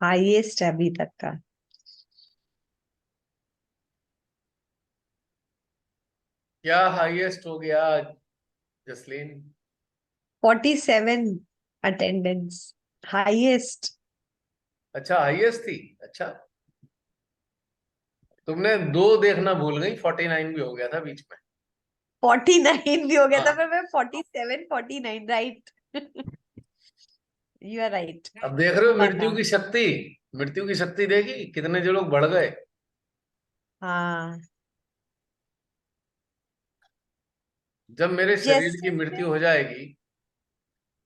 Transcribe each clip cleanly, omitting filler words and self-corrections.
Highest है अभी तक का। क्या हाईएस्ट हो गया जसलीन? 47 attendance, highest. अच्छा, हाईएस्ट थी। अच्छा, तुमने दो देखना भूल गई, 49 भी हो गया था बीच में। 49 भी हो गया था, हाँ, पर मैं 47 49 राइट। You are right. अब देख रहे हो हुआ मृत्यु था। की शक्ति। मृत्यु की शक्ति देखी, कितने जो लोग बढ़ गए। हाँ। जब मेरे शरीर की जैसे मृत्यु हो जाएगी,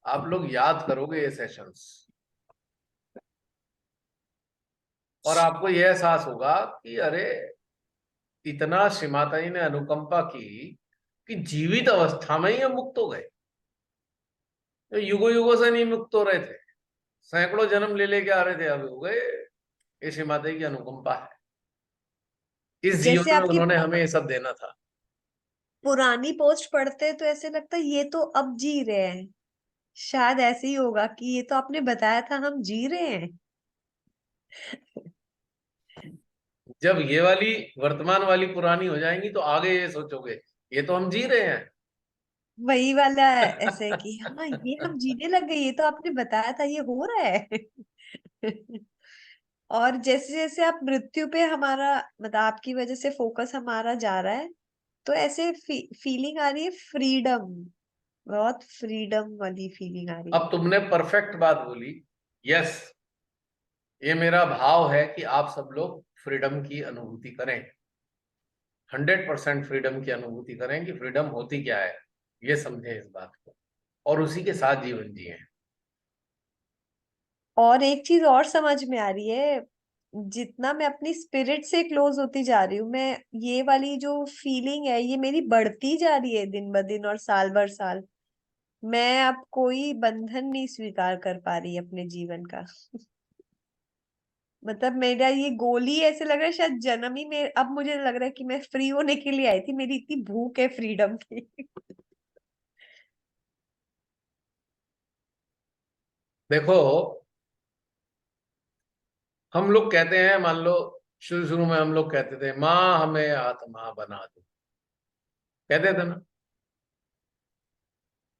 आप लोग याद करोगे ये सेशंस, और आपको यह एहसास होगा कि अरे, इतना श्रीमाता जी ने अनुकंपा की कि जीवित अवस्था में ही हम मुक्त हो गए। तो युगों युगों से नहीं मुक्त हो रहे थे, सैकड़ों जन्म ले लेके आ रहे थे, अब हो गए। ये श्रीमाता जी की अनुकंपा है। इस जैसे जीवन में आपकी उन्होंने हमें ये सब देना था। पुरानी पोस्ट पढ़ते हैं तो ऐसे लगता है ये तो अब जी रहे हैं। शायद ऐसे ही होगा कि ये तो आपने बताया था हम जी रहे हैं। जब ये वाली वर्तमान वाली पुरानी हो जाएंगी तो आगे ये सोचोगे, ये तो हम जी रहे हैं। वही वाला है, ऐसे है कि हाँ ये हम जीने लग गए, ये तो आपने बताया था ये हो रहा है। और जैसे जैसे आप मृत्यु पे हमारा, मतलब आपकी वजह से फोकस हमारा जा रहा है, तो ऐसे फीलिंग आ रही है फ्रीडम। बहुत फ्रीडम वाली फीलिंग आ रही है। अब तुमने परफेक्ट बात बोली। यस, ये मेरा भाव है कि आप सब लोग फ्रीडम की अनुभूति करें। 100% फ्रीडम की अनुभूति करें कि फ्रीडम होती क्या है, ये समझें इस बात को, और उसी के साथ जीवन जिए। और एक चीज और समझ में आ रही है, जितना मैं अपनी स्पिरिट से क्लोज होती जा रही हूँ, मैं ये वाली जो फीलिंग है ये मेरी बढ़ती जा रही है दिन ब दिन और साल भर साल। मैं अब कोई बंधन नहीं स्वीकार कर पा रही अपने जीवन का। मतलब मेरा ये गोल ही ऐसे लग रहा है, शायद जन्म ही में अब मुझे लग रहा है कि मैं फ्री होने के लिए आई थी, मेरी इतनी भूख है फ्रीडम की। देखो, हम लोग कहते हैं, मान लो शुरू शुरू में हम लोग कहते थे माँ हमें आत्मा बना दो, कहते थे ना।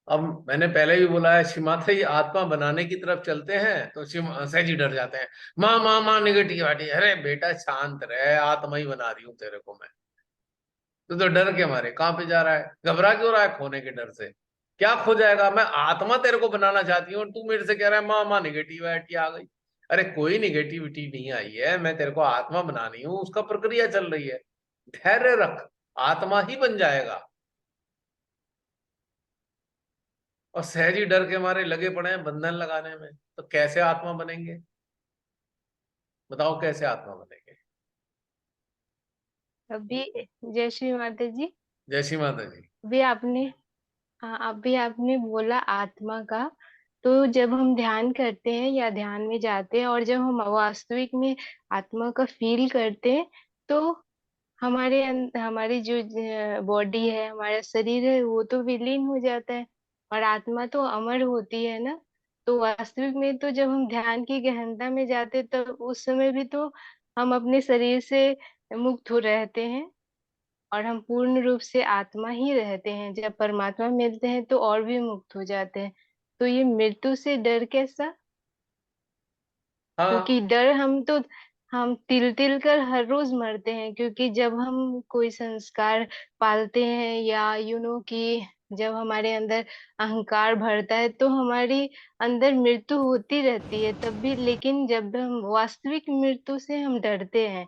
अब मैंने पहले भी बोला है, श्रीमाता ये आत्मा बनाने की तरफ चलते हैं तो शिव सहज ही डर जाते हैं। माँ माँ माँ निगेटिव आती, अरे बेटा शांत रहे, आत्मा ही बना रही हूँ तेरे को मैं। तो डर के मारे कहाँ पे जा रहा है, घबरा क्यों रहा है खोने के डर से? क्या खो जाएगा? मैं आत्मा तेरे को बनाना चाहती हूँ और तू मेरे से कह रहा है माँ माँ निगेटिविटी आ गई। अरे कोई निगेटिविटी नहीं आई है, मैं तेरे को आत्मा बनानी हूँ, उसका प्रक्रिया चल रही है। धैर्य रख, आत्मा ही बन जाएगा। और सहज ही डर के मारे लगे पड़े हैं बंधन लगाने में, तो कैसे आत्मा बनेंगे? बताओ कैसे आत्मा बनेंगे? अभी जय श्री माता जी। जय श्री माता जी। अभी आपने, हाँ अभी आपने बोला आत्मा का। तो जब हम ध्यान करते हैं या ध्यान में जाते हैं और जब हम वास्तविक में आत्मा का फील करते हैं, तो हमारी जो बॉडी है, हमारा शरीर है, वो तो विलीन हो जाता है और आत्मा तो अमर होती है ना। तो वास्तविक में तो जब हम ध्यान की गहनता में जाते तो उस समय भी तो हम अपने शरीर से मुक्त हो रहते हैं और हम पूर्ण रूप से आत्मा ही रहते हैं। जब परमात्मा मिलते हैं तो और भी मुक्त हो जाते हैं। तो ये मृत्यु से डर कैसा? हाँ, क्योंकि डर हम तिल तिल कर हर रोज मरते हैं, क्योंकि जब हम कोई संस्कार पालते हैं या कि जब हमारे अंदर अहंकार भरता है तो हमारी अंदर मृत्यु होती रहती है तब भी। लेकिन जब हम वास्तविक मृत्यु से हम डरते हैं,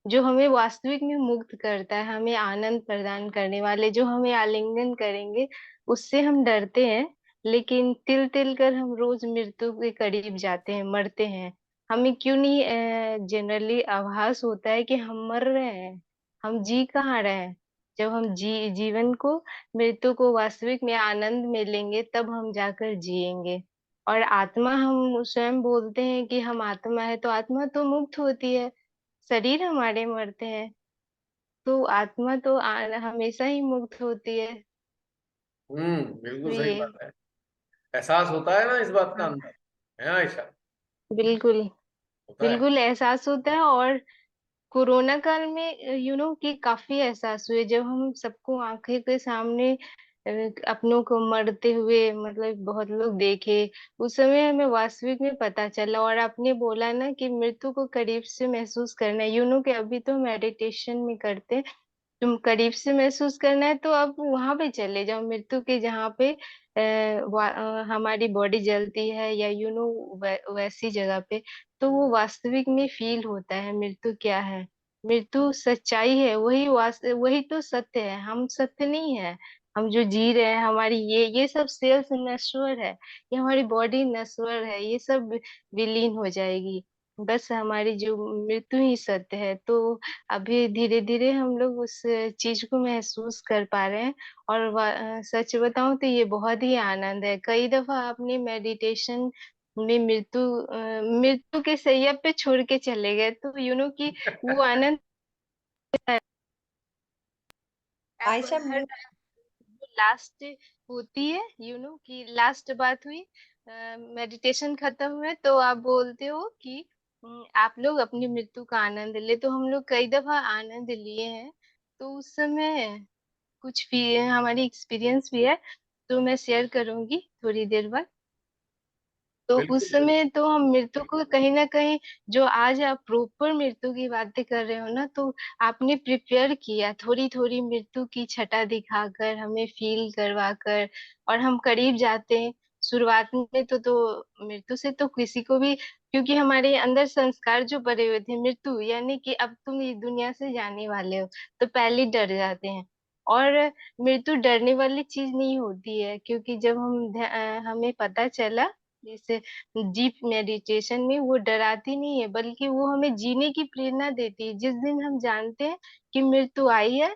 जो हमें वास्तविक में मुक्त करता है, हमें आनंद प्रदान करने वाले जो हमें आलिंगन करेंगे, उससे हम डरते हैं। लेकिन तिल तिल कर हम रोज मृत्यु के करीब जाते हैं, मरते हैं। हमें क्यों नहीं जनरली आभास होता है कि हम मर रहे हैं, हम जी कहाँ रहे हैं? जब हम जीवन को, मृत्यु को वास्तविक में आनंद में लेंगे तब हम जाकर जिएंगे। और आत्मा, हम स्वयं बोलते हैं कि हम आत्मा है, तो आत्मा तो मुक्त होती है, शरीर हमारे मरते हैं, तो आत्मा तो हमेशा ही मुक्त होती है। तो बिल्कुल सही ये, बात है। एहसास होता है ना इस बात का हाँ अंदर, है आयशा? बिल्कुल। होता है। बिल्कुल एहसास होता है। और कोरोना काल में कि काफी एहसास हुए, जब हम सबको आंखें के सामने अपनों को मरते हुए मतलब बहुत लोग देखे। उस समय हमें वास्तविक में पता चला। और आपने बोला ना कि मृत्यु को करीब से महसूस करना है, कि अभी तो मेडिटेशन में करते हैं। तुम करीब से महसूस करना है तो अब वहां पे चले जाओ, मृत्यु के जहाँ पे हमारी बॉडी जलती है, या वैसी जगह पे। तो वो वास्तविक में फील होता है मृत्यु क्या है। मृत्यु सच्चाई है, वही तो सत्य है, हम सत्य नहीं है। हम जो जी रहे हैं, हमारी ये सब सेल्स नश्वर है, ये हमारी बॉडी नश्वर है, ये सब विलीन हो जाएगी। बस हमारी जो मृत्यु ही सत्य है। तो अभी धीरे धीरे हम लोग उस चीज को महसूस कर पा रहे हैं। और सच बताऊं तो ये बहुत ही आनंद है। कई दफा आपने मेडिटेशन में मृत्यु के सैया पे छोड़ के चले गए, तो कि वो आनंद आप आयशा हर लास्ट होती है, कि लास्ट बात हुई, मेडिटेशन खत्म हुए तो आप बोलते हो कि आप लोग अपनी मृत्यु का आनंद ले। तो हम लोग कई दफा आनंद लिए हैं। तो उस समय कुछ भी हमारी एक्सपीरियंस भी है, तो मैं शेयर करूंगी थोड़ी देर बाद। तो उस बिल्कुल बिल्कुल। समय तो हम मृत्यु को कहीं ना कहीं, जो आज आप प्रॉपर मृत्यु की बातें कर रहे हो ना, तो आपने प्रिपेयर किया थोड़ी थोड़ी मृत्यु की छटा दिखाकर, हमें फील करवा कर। और हम करीब जाते हैं। शुरुआत में तो मृत्यु से तो किसी को भी, क्योंकि हमारे अंदर संस्कार जो पड़े हुए थे, मृत्यु यानी कि अब तुम इस दुनिया से जाने वाले हो, तो पहले ही डर जाते हैं। और मृत्यु डरने वाली चीज नहीं होती है, क्योंकि जब हमें पता चला जैसे डीप मेडिटेशन में, वो डराती नहीं है, बल्कि वो हमें जीने की प्रेरणा देती है। जिस दिन हम जानते हैं कि मृत्यु आई है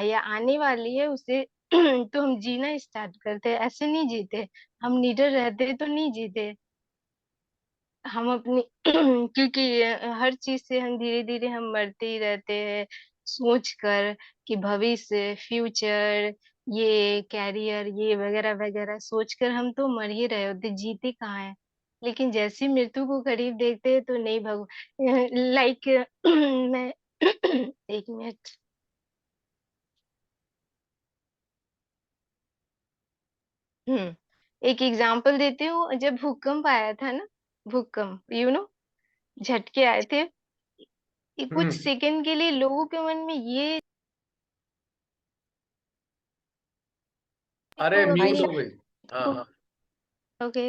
या आने वाली है उसे तो हम जीना स्टार्ट करते हैं। ऐसे नहीं जीते, हम निडर रहते तो नहीं जीते। हम अपनी क्योंकि हर चीज से हम धीरे धीरे हम मरते ही रहते हैं, सोच कर कि भविष्य, फ्यूचर, ये कैरियर, ये वगैरह वगैरह सोचकर हम तो मर ही रहे होते, जीते कहाँ हैं। लेकिन जैसे ही मृत्यु को करीब देखते हैं तो नहीं भग लाइक मैं एक मिनट। एक एग्जांपल देती हूँ। जब भूकंप आया था ना, भूकंप झटके आए थे, कुछ हम्म। सेकंड के लिए लोगों के मन में ये अरे तो म्यूट अपनी हो गई। हाँ हाँ। ओके,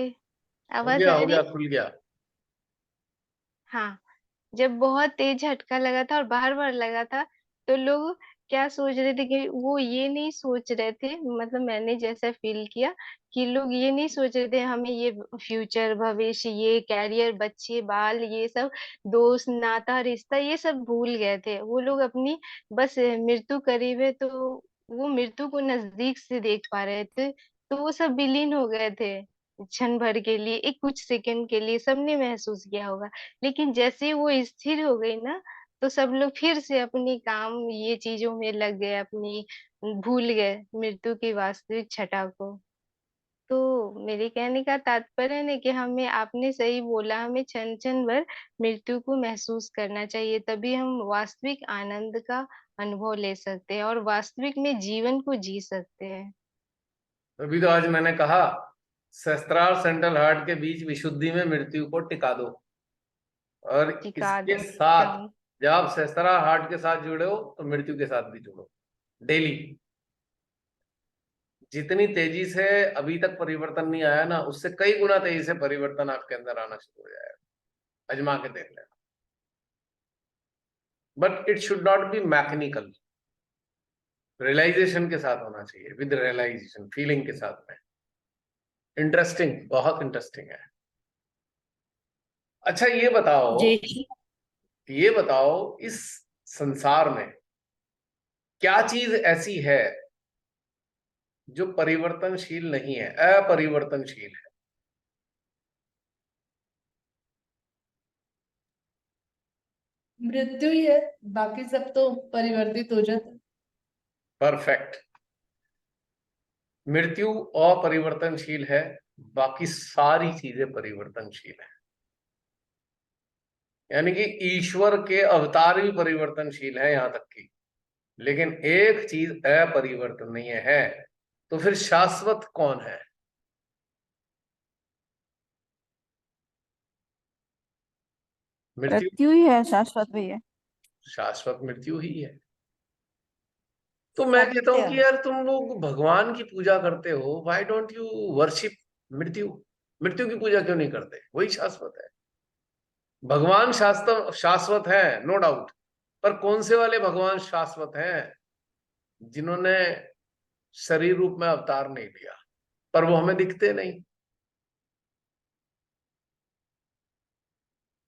आवाज आ हो रही गया, है? खुल गया। हाँ, जब बहुत तेज झटका लगा था और बार बार लगा था, तो लोग क्या सोच रहे थे कि वो ये नहीं सोच रहे थे, मतलब मैंने जैसा फील किया कि लोग ये नहीं सोच रहे थे हमें ये फ्यूचर, भविष्य, ये कैरियर, बच्चे बाल, ये सब दोस्त नाता रिश्ता ये सब भूल गए थे। वो लोग अपनी बस मृत्यु करीब है तो वो मृत्यु को नजदीक से देख पा रहे थे, तो वो सब विलीन हो गए थे। क्षण भर के लिए, एक कुछ सेकंड के लिए सबने महसूस किया होगा। लेकिन जैसे ही वो स्थिर हो गई ना, तो सब लोग फिर से अपनी काम ये चीजों में लग गए, अपनी भूल गए मृत्यु की वास्तविक छटा को। तो मेरे कहने का तात्पर्य है कि हमें, आपने सही बोला, हमें क्षण क्षण भर मृत्यु को महसूस करना चाहिए, तभी हम वास्तविक आनंद का अनुभव ले सकते हैं और वास्तविक में जीवन को जी सकते हैं। अभी तो आज मैंने कहा, सहस्त्रार सेंट्रल हार्ट के बीच विशुद्धि में मृत्यु को टिका दो। और टिका इसके दो साथ, एकदम। जब आप सहस्त्रार हार्ट के साथ जुड़े हो तो मृत्यु के साथ भी जुड़ो डेली। जितनी तेजी से अभी तक परिवर्तन नहीं आया ना, उससे कई गुना तेजी से परिवर्तन आपके अंदर आना शुरू हो जाएगा। अजमा के देख लेना। But it should not be mechanical. Realization के साथ होना चाहिए, विद रियलाइजेशन, फीलिंग के साथ में। इंटरेस्टिंग, बहुत इंटरेस्टिंग है। अच्छा ये बताओ, जी। ये बताओ, इस संसार में क्या चीज ऐसी है जो परिवर्तनशील नहीं है, अपरिवर्तनशील है? मृत्यु ही है, बाकी सब तो परिवर्तित हो जाता है। परफेक्ट। मृत्यु अपरिवर्तनशील है, बाकी सारी चीजें परिवर्तनशील है। यानी कि ईश्वर के अवतार भी परिवर्तनशील है यहां तक की, लेकिन एक चीज अपरिवर्तनीय है। तो फिर शाश्वत कौन है? मृत्यु। मृत्यु ही है शाश्वत भैया। शाश्वत मृत्यु ही है। तो मैं कहता हूं सत्य। कि यार तुम लोग भगवान की पूजा करते हो, व्हाई डोंट यू वर्शिप मृत्यु? मृत्यु की पूजा क्यों नहीं करते? वही शाश्वत है। भगवान शाश्वत शाश्वत है, नो डाउट। पर कौन से वाले भगवान शाश्वत हैं? जिन्होंने शरीर रूप में अवतार नहीं लिया, पर वो हमें दिखते नहीं,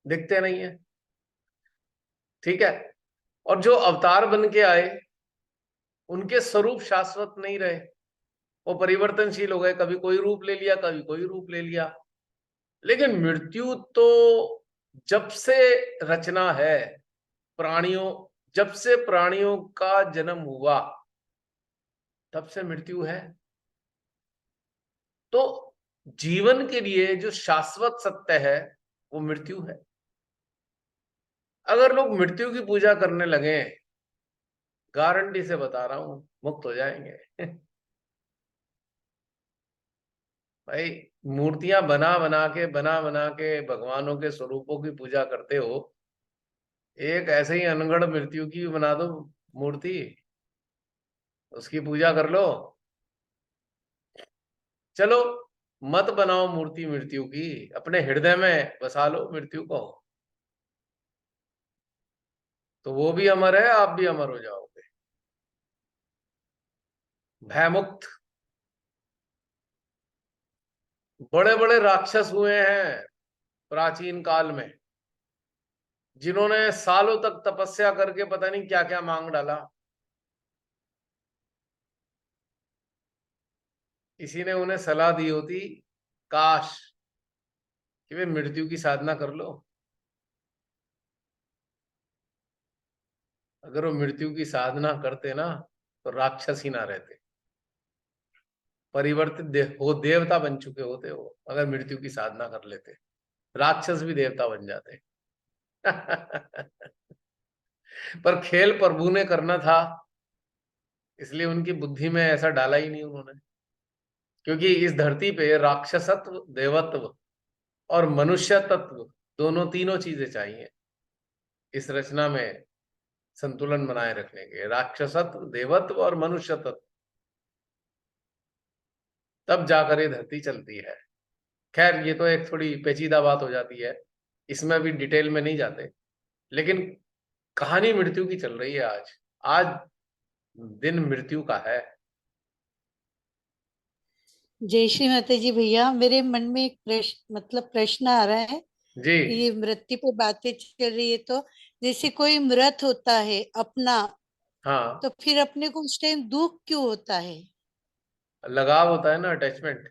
दिखते नहीं है। ठीक है। और जो अवतार बन के आए, उनके स्वरूप शाश्वत नहीं रहे, वो परिवर्तनशील हो गए। कभी कोई रूप ले लिया, कभी कोई रूप ले लिया। लेकिन मृत्यु तो जब से रचना है प्राणियों, जब से प्राणियों का जन्म हुआ, तब से मृत्यु है। तो जीवन के लिए जो शाश्वत सत्य है वो मृत्यु है। अगर लोग मृत्यु की पूजा करने लगे, गारंटी से बता रहा हूं, मुक्त हो जाएंगे। भाई, मूर्तियां बना बना के भगवानों के स्वरूपों की पूजा करते हो, एक ऐसे ही अनगढ़ मृत्यु की भी बना दो मूर्ति, उसकी पूजा कर लो। चलो, मत बनाओ मूर्ति मृत्यु की, अपने हृदय में बसा लो मृत्यु को, तो वो भी अमर है, आप भी अमर हो जाओगे, भयमुक्त। बड़े बड़े राक्षस हुए हैं प्राचीन काल में, जिन्होंने सालों तक तपस्या करके पता नहीं क्या क्या मांग डाला। किसी ने उन्हें सलाह दी होती, काश कि वे मृत्यु की साधना कर लो। अगर वो मृत्यु की साधना करते ना, तो राक्षस ही ना रहते, परिवर्तित हो देवता बन चुके होते वो। अगर मृत्यु की साधना कर लेते, राक्षस भी देवता बन जाते। पर खेल प्रभु ने करना था, इसलिए उनकी बुद्धि में ऐसा डाला ही नहीं उन्होंने। क्योंकि इस धरती पे राक्षसत्व, देवत्व और मनुष्य तत्व, दोनों तीनों चीजें चाहिए इस रचना में संतुलन बनाए रखने के। राक्षसत्व, देवत्व और मनुष्य तत्व, तब जाकर ये धरती चलती है। खैर, ये तो एक थोड़ी पेचीदा बात हो जाती है, इसमें भी डिटेल में नहीं जाते। लेकिन कहानी मृत्यु की चल रही है। आज आज दिन मृत्यु का है। जय श्री माता जी भैया, मेरे मन में एक प्रश्न आ रहा है। जी। ये मृत्यु पे बातें चल रही है, तो जैसे कोई मृत होता है अपना, हाँ, तो फिर अपने को उस टाइम दुख क्यों होता है? लगाव होता है ना, अटैचमेंट।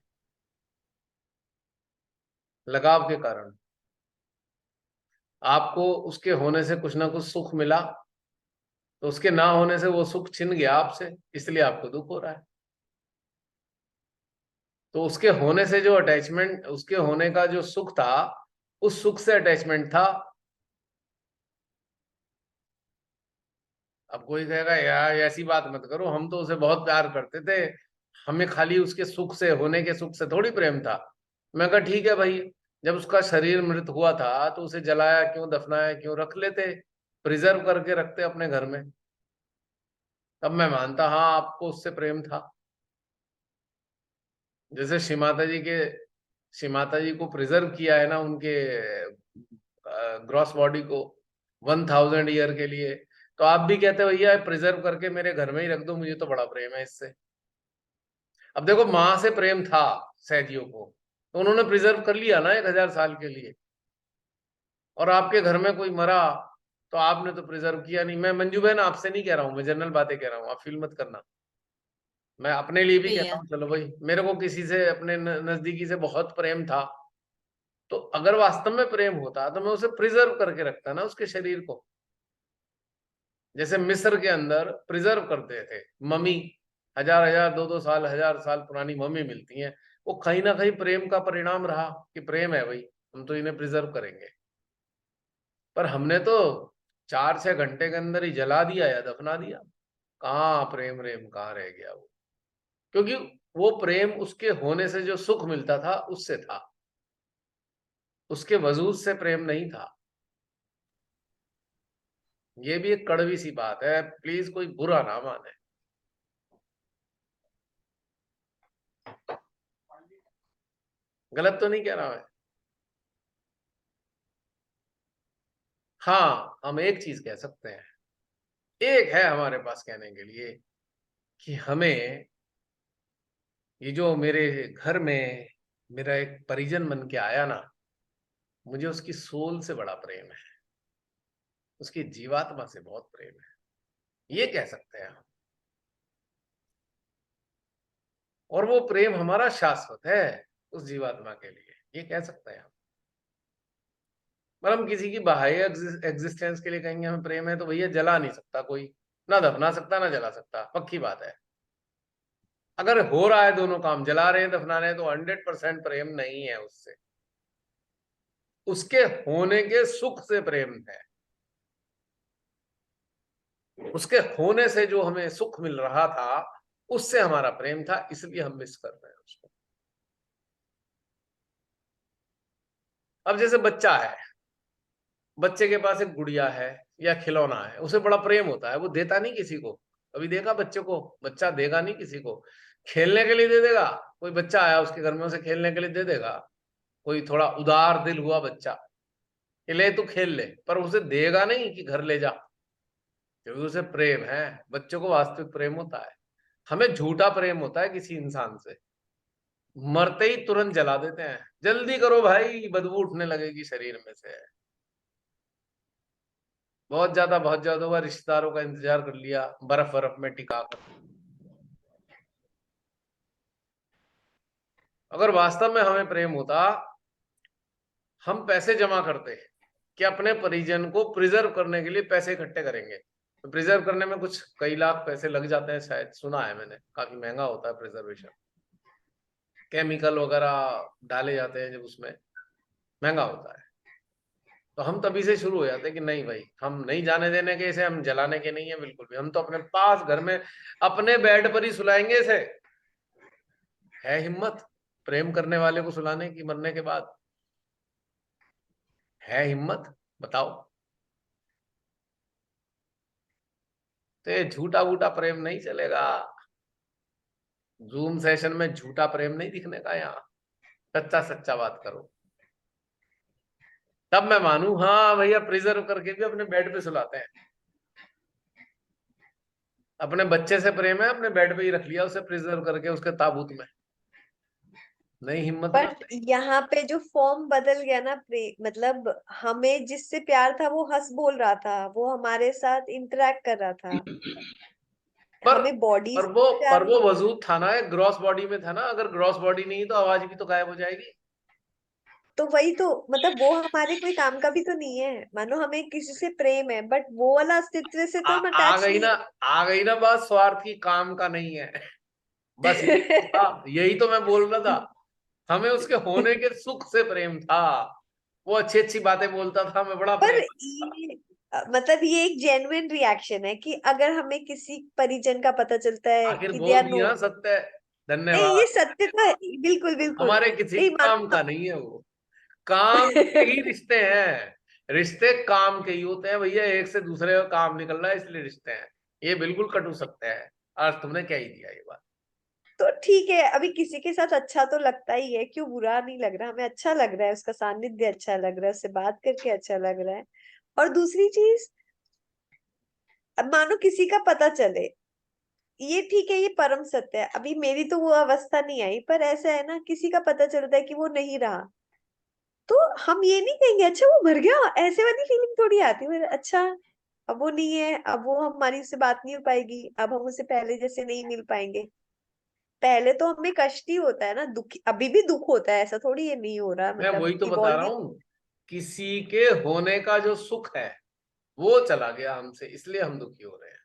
लगाव के कारण आपको उसके होने से कुछ ना कुछ सुख मिला, तो उसके ना होने से वो सुख छिन गया आपसे, इसलिए आपको दुख हो रहा है। तो उसके होने से जो अटैचमेंट, उसके होने का जो सुख था, उस सुख से अटैचमेंट था। अब कोई कहेगा यार ऐसी बात मत करो, हम तो उसे बहुत प्यार करते थे, हमें खाली उसके सुख से, होने के सुख से थोड़ी प्रेम था। मैं कहा ठीक है भाई, जब उसका शरीर मृत हुआ था तो उसे जलाया क्यों, दफनाया क्यों, रख लेते, प्रिजर्व करके रखते अपने घर में, तब मैं मानता हाँ आपको उससे प्रेम था। जैसे श्री माता जी को प्रिजर्व किया है ना, उनके ग्रॉस बॉडी को 1000 ईयर के लिए, तो आप भी कहते हो भैया प्रिजर्व करके मेरे घर में ही रख दो, मुझे तो बड़ा प्रेम है इससे। अब देखो, माँ से प्रेम था सैदियों को, तो उन्होंने प्रिजर्व कर लिया ना 1000 साल के लिए। और आपके घर में कोई मरा, तो आपने तो प्रिजर्व किया नहीं। मैं मंजू बहन आपसे नहीं कह रहा हूँ, मैं जनरल बातें कह रहा हूँ, आप फील मत करना। मैं अपने लिए भी कहता भैया हूँ, चलो भाई मेरे को किसी से, अपने नजदीकी से बहुत प्रेम था, तो अगर वास्तव में प्रेम होता तो मैं उसे प्रिजर्व करके रखता ना, उसके शरीर को। जैसे मिस्र के अंदर प्रिजर्व करते थे मम्मी, 1000 1000 2 2 साल 1000 साल पुरानी मम्मी मिलती हैं। वो कहीं ना कहीं प्रेम का परिणाम रहा कि प्रेम है भाई, हम तो इन्हें प्रिजर्व करेंगे। पर हमने तो 4-6 घंटे के अंदर ही जला दिया या दफना दिया। कहाँ प्रेम रेम कहाँ रह गया वो, क्योंकि वो प्रेम उसके होने से जो सुख मिलता था उससे था, उसके वजूद से प्रेम नहीं था। ये भी एक कड़वी सी बात है, प्लीज कोई बुरा ना माने। गलत तो नहीं कह रहा मैं। हाँ, हम एक चीज कह सकते हैं, एक है हमारे पास कहने के लिए, कि हमें ये जो मेरे घर में मेरा एक परिजन बन के आया ना, मुझे उसकी सोल से बड़ा प्रेम है, उसकी जीवात्मा से बहुत प्रेम है, ये कह सकते हैं हम। और वो प्रेम हमारा शाश्वत है उस जीवात्मा के लिए, ये कह सकते हैं हम। पर हम किसी की बाह्य एग्जिस्टेंस के लिए कहेंगे हमें प्रेम है, तो भैया जला नहीं सकता कोई, ना दफना सकता ना जला सकता, पक्की बात है। अगर हो रहा है दोनों काम, जला रहे हैं दफना रहे हैं, तो 100% प्रेम नहीं है उससे, उसके होने के सुख से प्रेम है। उसके होने से जो हमें सुख मिल रहा था उससे हमारा प्रेम था, इसलिए हम मिस कर रहे हैं उसको। अब जैसे बच्चा है, बच्चे के पास एक गुड़िया है या खिलौना है, उसे बड़ा प्रेम होता है, वो देता नहीं किसी को। कभी देखा बच्चे को? बच्चा देगा नहीं किसी को, खेलने के लिए दे देगा। कोई बच्चा आया उसके घर में, उसे खेलने के लिए दे देगा। कोई थोड़ा उदार दिल हुआ बच्चा कि ले तू खेल ले, पर उसे देगा नहीं कि घर ले जा, क्योंकि उसे प्रेम है। बच्चों को वास्तविक प्रेम होता है, हमें झूठा प्रेम होता है किसी इंसान से, मरते ही तुरंत जला देते हैं, जल्दी करो भाई बदबू उठने लगेगी शरीर में से। बहुत ज्यादा हुआ, रिश्तेदारों का इंतजार कर लिया बर्फ बर्फ में टिका कर। अगर वास्तव में हमें प्रेम होता, हम पैसे जमा करते कि अपने परिजन को प्रिजर्व करने के लिए पैसे इकट्ठे करेंगे। तो प्रिजर्व करने में कुछ कई लाख पैसे लग जाते हैं शायद, सुना है मैंने, काफी महंगा होता है प्रिजर्वेशन, केमिकल वगैरह डाले जाते हैं जब उसमें, महंगा होता है। तो हम तभी से शुरू हो जाते हैं कि नहीं भाई, हम नहीं जाने देने के इसे, हम जलाने के नहीं है बिल्कुल भी, हम तो अपने पास घर में अपने बेड पर ही सुलाएंगे इसे। है हिम्मत प्रेम करने वाले को सुलाने की मरने के बाद? है हिम्मत? बताओ। तो ये झूठा वूठा प्रेम नहीं चलेगा, जूम सेशन में झूठा प्रेम नहीं दिखने का यहाँ, सच्चा सच्चा बात करो, तब मैं मानू हाँ भैया प्रिजर्व करके भी अपने बेड पे सुलाते हैं। अपने बच्चे से प्रेम है, अपने बेड पे ही रख लिया उसे प्रिजर्व करके उसके ताबूत में। नहीं हिम्मत ना। बट यहाँ पे जो फॉर्म बदल गया ना, मतलब हमें जिससे प्यार था वो हंस बोल रहा था, वो हमारे साथ इंटरेक्ट कर रहा था, पर हमें बॉडी पर से वो प्यार पर वो नहीं था। वजूद था ना, एक ग्रॉस बॉडी में था ना, अगर ग्रॉस बॉडी नहीं तो आवाज भी तो गायब हो जाएगी। तो वही तो, मतलब वो हमारे कोई काम का भी तो नहीं है। मानो हमें किसी से प्रेम है, बट वो वाला अस्तित्व से तो हम आ अटैच गई नहीं ना, आ गई ना बात, स्वार्थ की काम का नहीं है। बस यही तो था, यही तो मैं बोल रहा था। हमें उसके होने के सुख से प्रेम था, वो अच्छी अच्छी बातें बोलता था, हमें बड़ा पर प्रेम था। ये मतलब ये एक जेन्युइन रिएक्शन है कि अगर हमें किसी परिजन का पता चलता है आखिर कि दे बोल आर नो, दिया सत्य है, नहीं ये धन्यवाद। सत्य तो है, बिल्कुल बिल्कुल। हमारे किसी नहीं काम मानो का नहीं है वो, काम के ही रिश्ते हैं। रिश्ते काम के ही होते हैं भैया, एक से दूसरे का काम निकल रहा है इसलिए रिश्ते हैं। ये बिल्कुल कटु सत्य है, आज तुमने कह ही दिया ये बात। तो ठीक है, अभी किसी के साथ अच्छा तो लगता ही है, क्यों बुरा नहीं लग रहा, हमें अच्छा लग रहा है, उसका सानिध्य अच्छा लग रहा है, उससे बात करके अच्छा लग रहा है। और दूसरी चीज, अब मानो किसी का पता चले, ये ठीक है, ये परम सत्य है, अभी मेरी तो वो अवस्था नहीं आई, पर ऐसा है ना, किसी का पता चलता है कि वो नहीं रहा, तो हम ये नहीं कहेंगे अच्छा वो मर गया, ऐसे वाली फीलिंग थोड़ी आती है, अच्छा अब वो नहीं है, अब वो हमारी उससे बात नहीं हो पाएगी, अब हम उससे पहले जैसे नहीं मिल पाएंगे। पहले तो हमें कष्ट ही होता है ना, दुख अभी भी दुख होता है, ऐसा थोड़ी ये नहीं हो रहा, मैं मतलब वही तो बता इवॉल्व रहा ही। हूँ, किसी के होने का जो सुख है वो चला गया हमसे, इसलिए हम दुखी हो रहे हैं।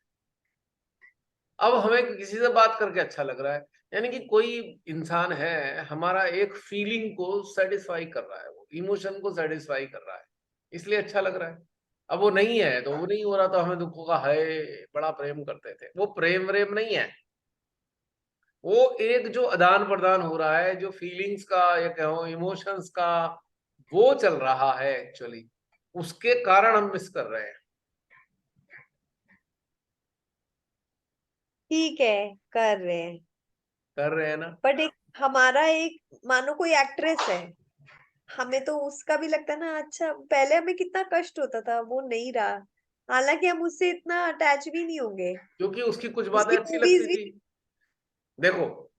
अब हमें किसी से बात करके अच्छा लग रहा है, यानी कि कोई इंसान है हमारा एक फीलिंग को सेटिस्फाई कर रहा है, वो इमोशन को सेटिस्फाई कर रहा है, इसलिए अच्छा लग रहा है। अब वो नहीं है तो वो नहीं हो रहा, तो हमें दुख होगा, हाय बड़ा प्रेम करते थे। वो प्रेम व्रेम नहीं है, वो एक जो आदान प्रदान हो रहा है, जो फीलिंग्स का या कहो इमोशंस का वो चल रहा है एक्चुअली, उसके कारण हम मिस कर रहे हैं। ठीक है, कर रहे हैं। कर रहे हैं ना। बट एक हमारा एक, मानो कोई एक्ट्रेस है, हमें तो उसका भी लगता है ना, अच्छा पहले हमें कितना कष्ट होता था, वो नहीं रहा, हालांकि हम उससे इतना अटैच भी नहीं होंगे, क्योंकि उसकी कुछ बातें उसकी अच्छी मूवीज लगती भी। थी। देखो,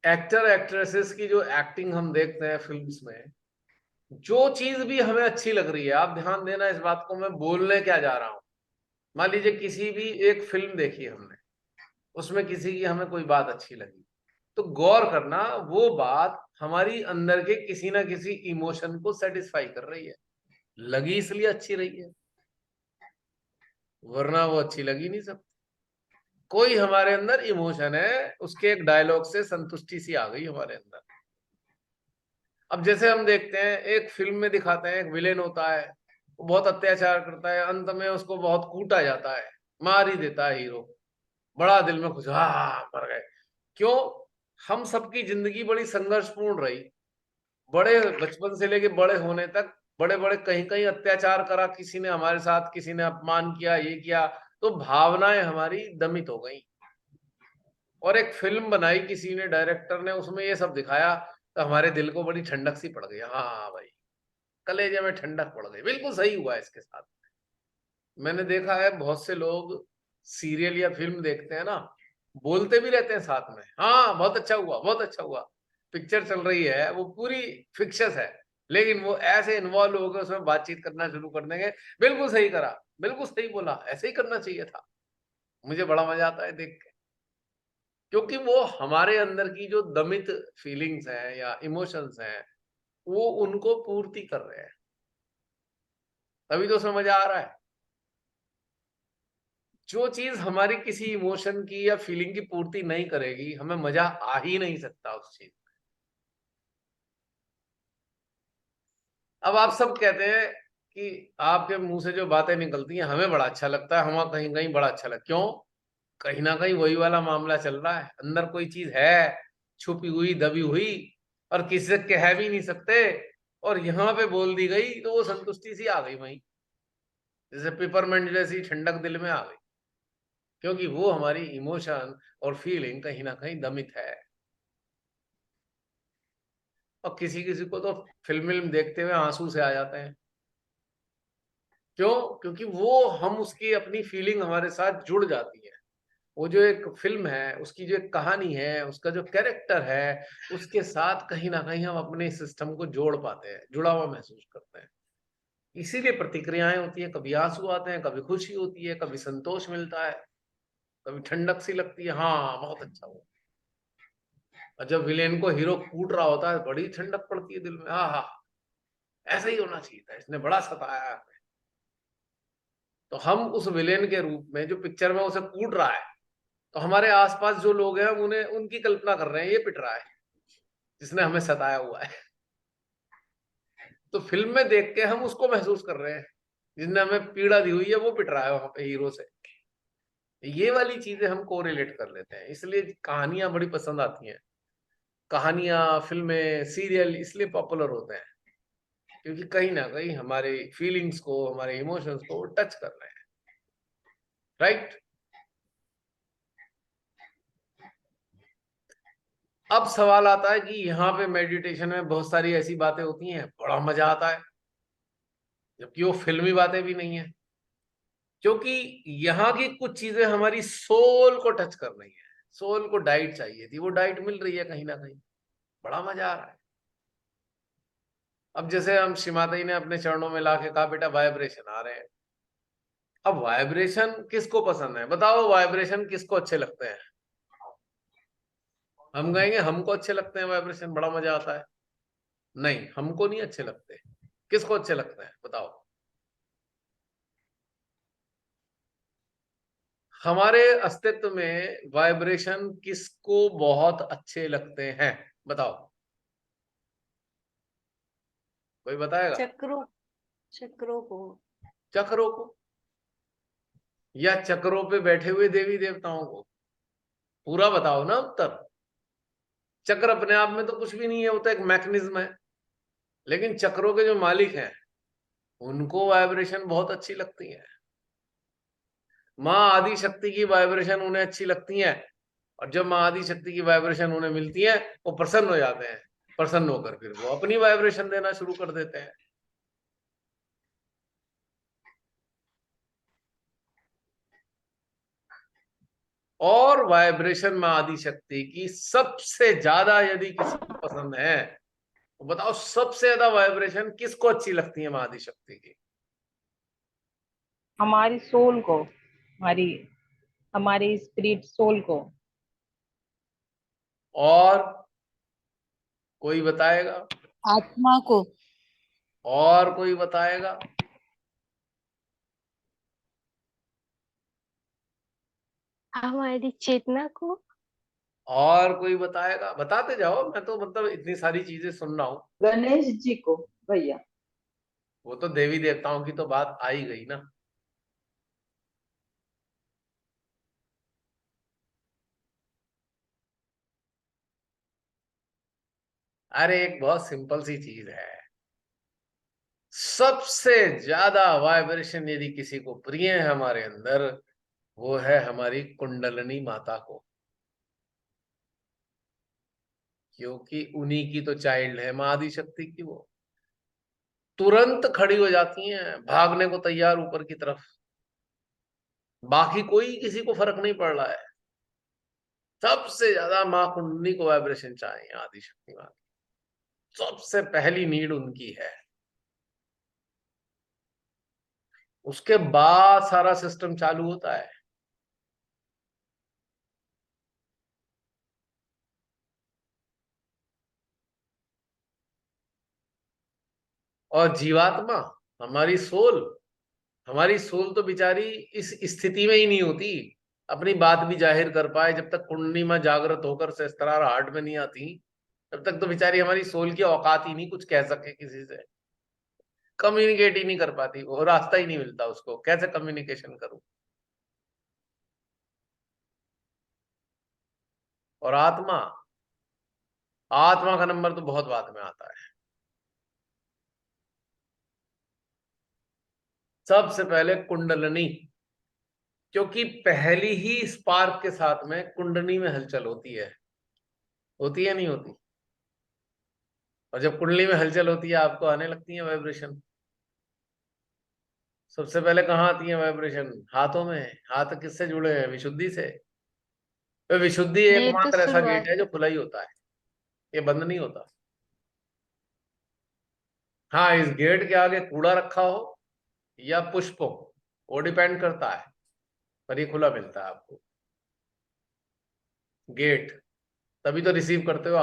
एक्टर एक्ट्रेसेस की जो एक्टिंग हम देखते हैं फिल्म्स में, जो चीज भी हमें अच्छी लग रही है, आप ध्यान देना इस बात को, मैं बोलने क्या जा रहा हूं। मान लीजिए किसी भी एक फिल्म देखी हमने, उसमें किसी की हमें कोई बात अच्छी लगी, तो गौर करना वो बात हमारी अंदर के किसी ना किसी इमोशन को सेटिस्फाई कर रही है, लगी इसलिए अच्छी रही है, वरना वो अच्छी लगी नहीं सकती। कोई हमारे अंदर इमोशन है, उसके एक डायलॉग से संतुष्टि सी आ गई हमारे अंदर। अब जैसे हम देखते हैं एक फिल्म में दिखाते हैं, एक विलेन होता है, वो बहुत अत्याचार करता है, अंत में उसको बहुत कूटा जाता है, मार ही देता है हीरो, बड़ा दिल में खुश, हाँ मर गए। क्यों? हम सबकी जिंदगी बड़ी संघर्षपूर्ण रही, बड़े बचपन से लेके बड़े होने तक बड़े बड़े कहीं कहीं अत्याचार करा किसी ने हमारे साथ, किसी ने अपमान किया, ये किया, तो भावनाएं हमारी दमित हो गई। और एक फिल्म बनाई किसी ने, डायरेक्टर ने, उसमें ये सब दिखाया, तो हमारे दिल को बड़ी ठंडक सी पड़ गई। हाँ भाई, कलेजे में ठंडक पड़ गई। बिल्कुल सही हुआ इसके साथ। मैंने देखा है बहुत से लोग सीरियल या फिल्म देखते हैं ना, बोलते भी रहते हैं साथ में, हाँ बहुत अच्छा हुआ, बहुत अच्छा हुआ। पिक्चर चल रही है, वो पूरी फिक्शस है, लेकिन वो ऐसे इन्वॉल्व हो गए उसमें, बातचीत करना शुरू कर देंगे, बिल्कुल सही करा, बिल्कुल सही बोला, ऐसे ही करना चाहिए था। मुझे बड़ा मजा आता है देख के, क्योंकि वो हमारे अंदर की जो दमित फीलिंग्स हैं या इमोशंस हैं, वो उनको पूर्ति कर रहे हैं, तभी तो उसमें मजा आ रहा है। जो चीज हमारी किसी इमोशन की या फीलिंग की पूर्ति नहीं करेगी, हमें मजा आ ही नहीं सकता उस चीज। अब आप सब कहते हैं कि आपके मुंह से जो बातें निकलती हैं हमें बड़ा अच्छा लगता है, हमें कहीं कहीं बड़ा अच्छा लगता, क्यों? कहीं ना कहीं वही वाला मामला चल रहा है, अंदर कोई चीज है छुपी हुई, दबी हुई, और किसी से कह भी नहीं सकते, और यहाँ पे बोल दी गई तो वो संतुष्टि सी आ गई वहीं, जैसे पिपरमेंट जैसी ठंडक दिल में आ गई, क्योंकि वो हमारी इमोशन और फीलिंग कहीं ना कहीं दमित है। और किसी किसी को तो फिल्म देखते हुए आंसू से आ जाते हैं। क्यों? क्योंकि वो हम उसकी अपनी फीलिंग हमारे साथ जुड़ जाती है। वो जो एक फिल्म है, उसकी जो एक कहानी है, उसका जो कैरेक्टर है, उसके साथ कहीं ना कहीं हम अपने सिस्टम को जोड़ पाते हैं, जुड़ा हुआ महसूस करते हैं। इसीलिए प्रतिक्रियाएं होती है, कभी आंसू आते हैं, कभी खुशी होती है, कभी संतोष मिलता है, कभी ठंडक सी लगती है, हाँ बहुत अच्छा हुआ। और जब विलेन को हीरो कूट रहा होता है, बड़ी ठंडक पड़ती है दिल में, हाँ हाँ, ऐसा ही होना चाहिए था, इसने बड़ा सताया है। तो हम उस विलेन के रूप में जो पिक्चर में उसे कूट रहा है, तो हमारे आसपास जो लोग हैं उन्हें, उनकी कल्पना कर रहे हैं, ये पिट रहा है जिसने हमें सताया हुआ है। तो फिल्म में देख के हम उसको महसूस कर रहे हैं, जिसने हमें पीड़ा दी हुई है वो पिट रहा है वहां पे हीरो से। ये वाली चीजें हम कोरिलेट कर लेते हैं, इसलिए कहानियां बड़ी पसंद आती हैं। कहानियां, फिल्में, सीरियल इसलिए पॉपुलर होते हैं, क्योंकि कहीं ना कहीं हमारे फीलिंग्स को, हमारे इमोशंस को टच कर रहे हैं। राइट? अब सवाल आता है कि यहाँ पे मेडिटेशन में बहुत सारी ऐसी बातें होती हैं, बड़ा मजा आता है, जबकि वो फिल्मी बातें भी नहीं है, क्योंकि यहाँ की कुछ चीजें हमारी सोल को टच कर रही है। सोल को डाइट चाहिए थी, वो डाइट मिल रही है कहीं ना कहीं, बड़ा मजा आ रहा है। अब जैसे हम श्रीमाता ने अपने चरणों में लाके कहा, बेटा वाइब्रेशन आ रहे हैं। अब वाइब्रेशन किसको पसंद है बताओ? वाइब्रेशन किसको अच्छे लगते हैं? हम कहेंगे हमको अच्छे लगते हैं वाइब्रेशन, बड़ा मजा आता है। नहीं, हमको नहीं अच्छे लगते। किसको अच्छे लगते हैं बताओ? हमारे अस्तित्व में वाइब्रेशन किसको बहुत अच्छे लगते हैं बताओ? कोई बताएगा? चक्रों, चक्रों को। चक्रों को, या चक्रों पे बैठे हुए देवी देवताओं को? पूरा बताओ ना उत्तर। चक्र अपने आप में तो कुछ भी नहीं है, वो तो एक मैकेनिज्म है, लेकिन चक्रों के जो मालिक हैं उनको वाइब्रेशन बहुत अच्छी लगती है। माँ आदि शक्ति की वाइब्रेशन उन्हें अच्छी लगती है, और जब माँ आदि शक्ति की वाइब्रेशन उन्हें मिलती है वो प्रसन्न हो जाते हैं। प्रसन्न होकर फिर वो अपनी वाइब्रेशन देना शुरू कर देते हैं। और वाइब्रेशन में आदि शक्ति की सबसे ज्यादा यदि किसी को पसंद है तो बताओ सबसे ज्यादा वाइब्रेशन किसको अच्छी लगती है माँ आदि शक्ति की? हमारी सोल को, हमारी हमारी स्पिरिट सोल को। और कोई बताएगा? आत्मा को। और कोई बताएगा? हमारी चेतना को। और कोई बताएगा? बताते जाओ, मैं तो मतलब इतनी सारी चीजें सुन रहा हूं। गणेश जी को भैया। वो तो देवी देवताओं की तो बात आ ही गई ना। अरे एक बहुत सिंपल सी चीज है, सबसे ज्यादा वाइब्रेशन यदि किसी को प्रिय है हमारे अंदर, वो है हमारी कुंडलिनी माता को, क्योंकि उन्हीं की तो चाइल्ड है माँ आदि शक्ति की। वो तुरंत खड़ी हो जाती हैं, भागने को तैयार ऊपर की तरफ। बाकी कोई किसी को फर्क नहीं पड़ रहा है, सबसे ज्यादा माँ कुंडली को वाइब्रेशन चाहिए आदि शक्ति माँ की। सबसे पहली नीड उनकी है, उसके बाद सारा सिस्टम चालू होता है। और जीवात्मा, हमारी सोल तो बेचारी इस स्थिति में ही नहीं होती अपनी बात भी जाहिर कर पाए। जब तक कुंडली में जागृत होकर सहस्त्रार हार्ट में नहीं आती, तब तक तो बेचारी हमारी सोल की औकात ही नहीं कुछ कह सके किसी से। कम्युनिकेट ही नहीं कर पाती, वो रास्ता ही नहीं मिलता उसको, कैसे कम्युनिकेशन करूं। और आत्मा, आत्मा का नंबर तो बहुत बाद में आता है। सबसे पहले कुंडलनी, क्योंकि पहली ही स्पार्क के साथ में कुंडली में हलचल होती है नहीं होती? और जब कुंडली में हलचल होती है आपको आने लगती है वाइब्रेशन। सबसे पहले कहाँ आती है वाइब्रेशन? हाथों में। हाथ किससे जुड़े हैं? विशुद्धि से। तो विशुद्धि ये तो एकमात्र ऐसा गेट शुरुआत। है जो खुला ही होता है, ये बंद नहीं होता। हाँ, इस गेट के आगे कूड़ा रखा हो या पुष्प हो, वो डिपेंड करता है, पर ये खुला मिलता है आपको गेट। तभी तो रिसीव करते हो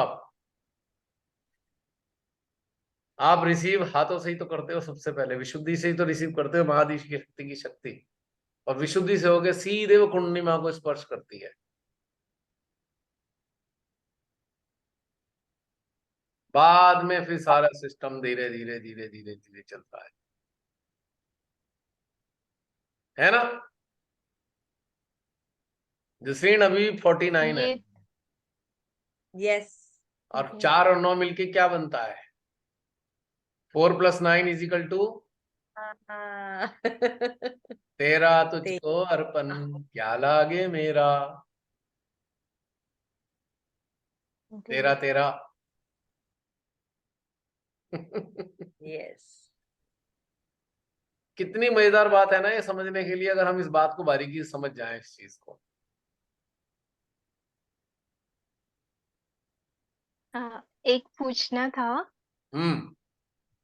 आप रिसीव हाथों से ही तो करते हो। सबसे पहले विशुद्धि से ही तो रिसीव करते हो महादेश की शक्ति की शक्ति, और विशुद्धि से होके सीधे वो कुंडली मां को स्पर्श करती है। बाद में फिर सारा सिस्टम धीरे धीरे धीरे धीरे धीरे चलता है ना? जसरीन अभी 49 है, ये यस। और 4 और 9 मिलके क्या बनता है? 4 + 9 = तेरा तुझको अर्पण, क्या लागे मेरा। तेरा तेरा। यस। कितनी मजेदार बात है ना ये समझने के लिए, अगर हम इस बात को बारीकी से समझ जाएं इस चीज को। हाँ, एक पूछना था हम्म।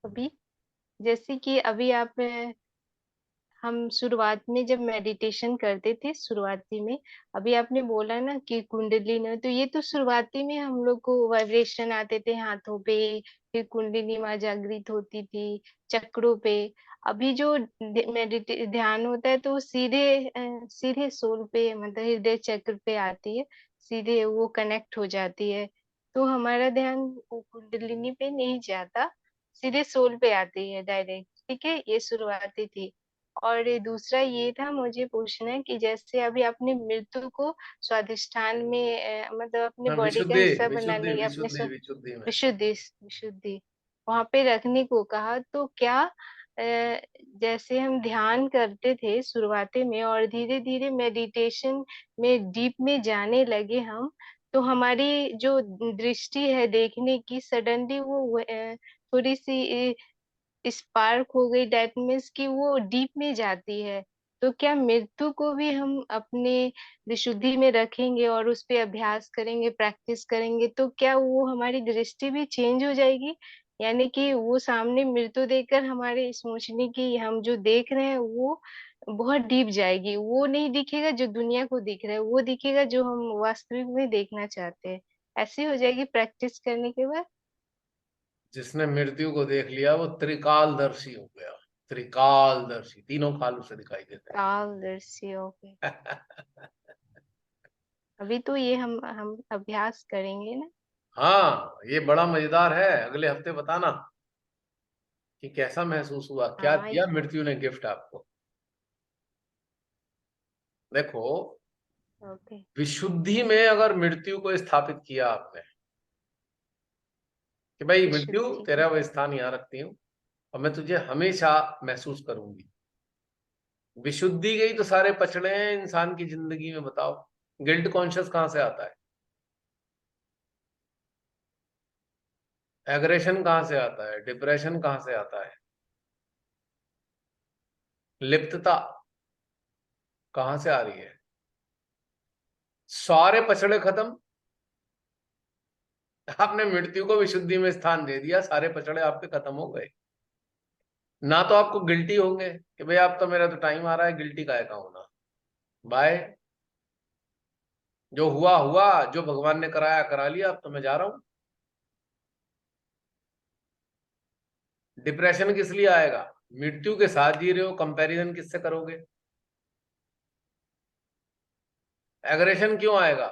अभी। जैसे कि अभी आप हम शुरुआत में जब मेडिटेशन करते थे शुरुआती में, अभी आपने बोला ना कि कुंडली न, तो ये तो शुरुआती में हम लोग को वाइब्रेशन आते थे हाथों पे, फिर कुंडली माँ जागृत होती थी चक्रों पे। अभी जो ध्यान होता है तो वो सीधे सोल पे, मतलब हृदय चक्र पे आती है, सीधे वो कनेक्ट हो जाती है। तो हमारा ध्यान वो कुंडलिनी पे नहीं जाता, सीधे सोल पे आती है डायरेक्ट। ठीक है, ये शुरुआती थी। और ये दूसरा ये था मुझे पूछना कि जैसे अभी आपने मृत्यु को स्वादिष्ठान में मतलब अपने हाँ, बॉडी का विशुद्धि हिस्सा विशुद्धि बनाने अपने विशुद्धि विशुद्धि में। विशुद्धि विशुद्धि वहां पे रखने को कहा, तो क्या जैसे हम ध्यान करते थे शुरुआती में और धीरे धीरे मेडिटेशन में डीप में जाने लगे हम, तो हमारी जो दृष्टि है देखने की सडनली वो थोड़ी सी स्पार्क हो गई, दैट मीन्स कि वो डीप में जाती है। तो क्या मृत्यु को भी हम अपने विशुद्धि में रखेंगे और उस पे अभ्यास करेंगे, प्रैक्टिस करेंगे, तो क्या वो हमारी दृष्टि भी चेंज हो जाएगी? यानी कि वो सामने मृत्यु देखकर हमारे सोचने की हम जो देख रहे हैं वो बहुत डीप जाएगी, वो नहीं दिखेगा जो दुनिया को दिख रहा है, वो दिखेगा जो हम वास्तविक में देखना चाहते हैं। ऐसी हो जाएगी प्रैक्टिस करने के बाद। जिसने मृत्यु को देख लिया वो त्रिकालदर्शी हो गया। त्रिकालदर्शी, तीनों काल उसे दिखाई देते कालदर्शी, ओके। हैं। अभी तो ये हम अभ्यास करेंगे ना। हाँ, ये बड़ा मजेदार है। अगले हफ्ते बताना कि कैसा महसूस हुआ, क्या हाँ दिया मृत्यु ने गिफ्ट आपको। देखो, ओके। विशुद्धि में अगर मृत्यु को स्थापित किया आपने कि भाई मृत्यु, विशुद्धि तेरा वो स्थान यहाँ रखती हूँ और मैं तुझे हमेशा महसूस करूंगी। विशुद्धि गई तो सारे पचड़े हैं इंसान की जिंदगी में। बताओ, गिल्ट कॉन्शियस कहां से आता है? एग्रेशन कहां से आता है? डिप्रेशन कहां से आता है? लिप्तता कहां से आ रही है? सारे पचड़े खत्म। आपने मृत्यु को विशुद्धि में स्थान दे दिया, सारे पचड़े आपके खत्म हो गए। ना तो आपको गिल्टी होंगे कि भाई आप तो, मेरा तो टाइम आ रहा है, गिल्टी काहे का होना। बाय, जो हुआ हुआ, जो भगवान ने कराया करा लिया, अब तो मैं जा रहा हूं। डिप्रेशन किस लिए आएगा? मृत्यु के साथ जी रहे हो, कंपैरिजन किससे करोगे? एग्रेशन क्यों आएगा?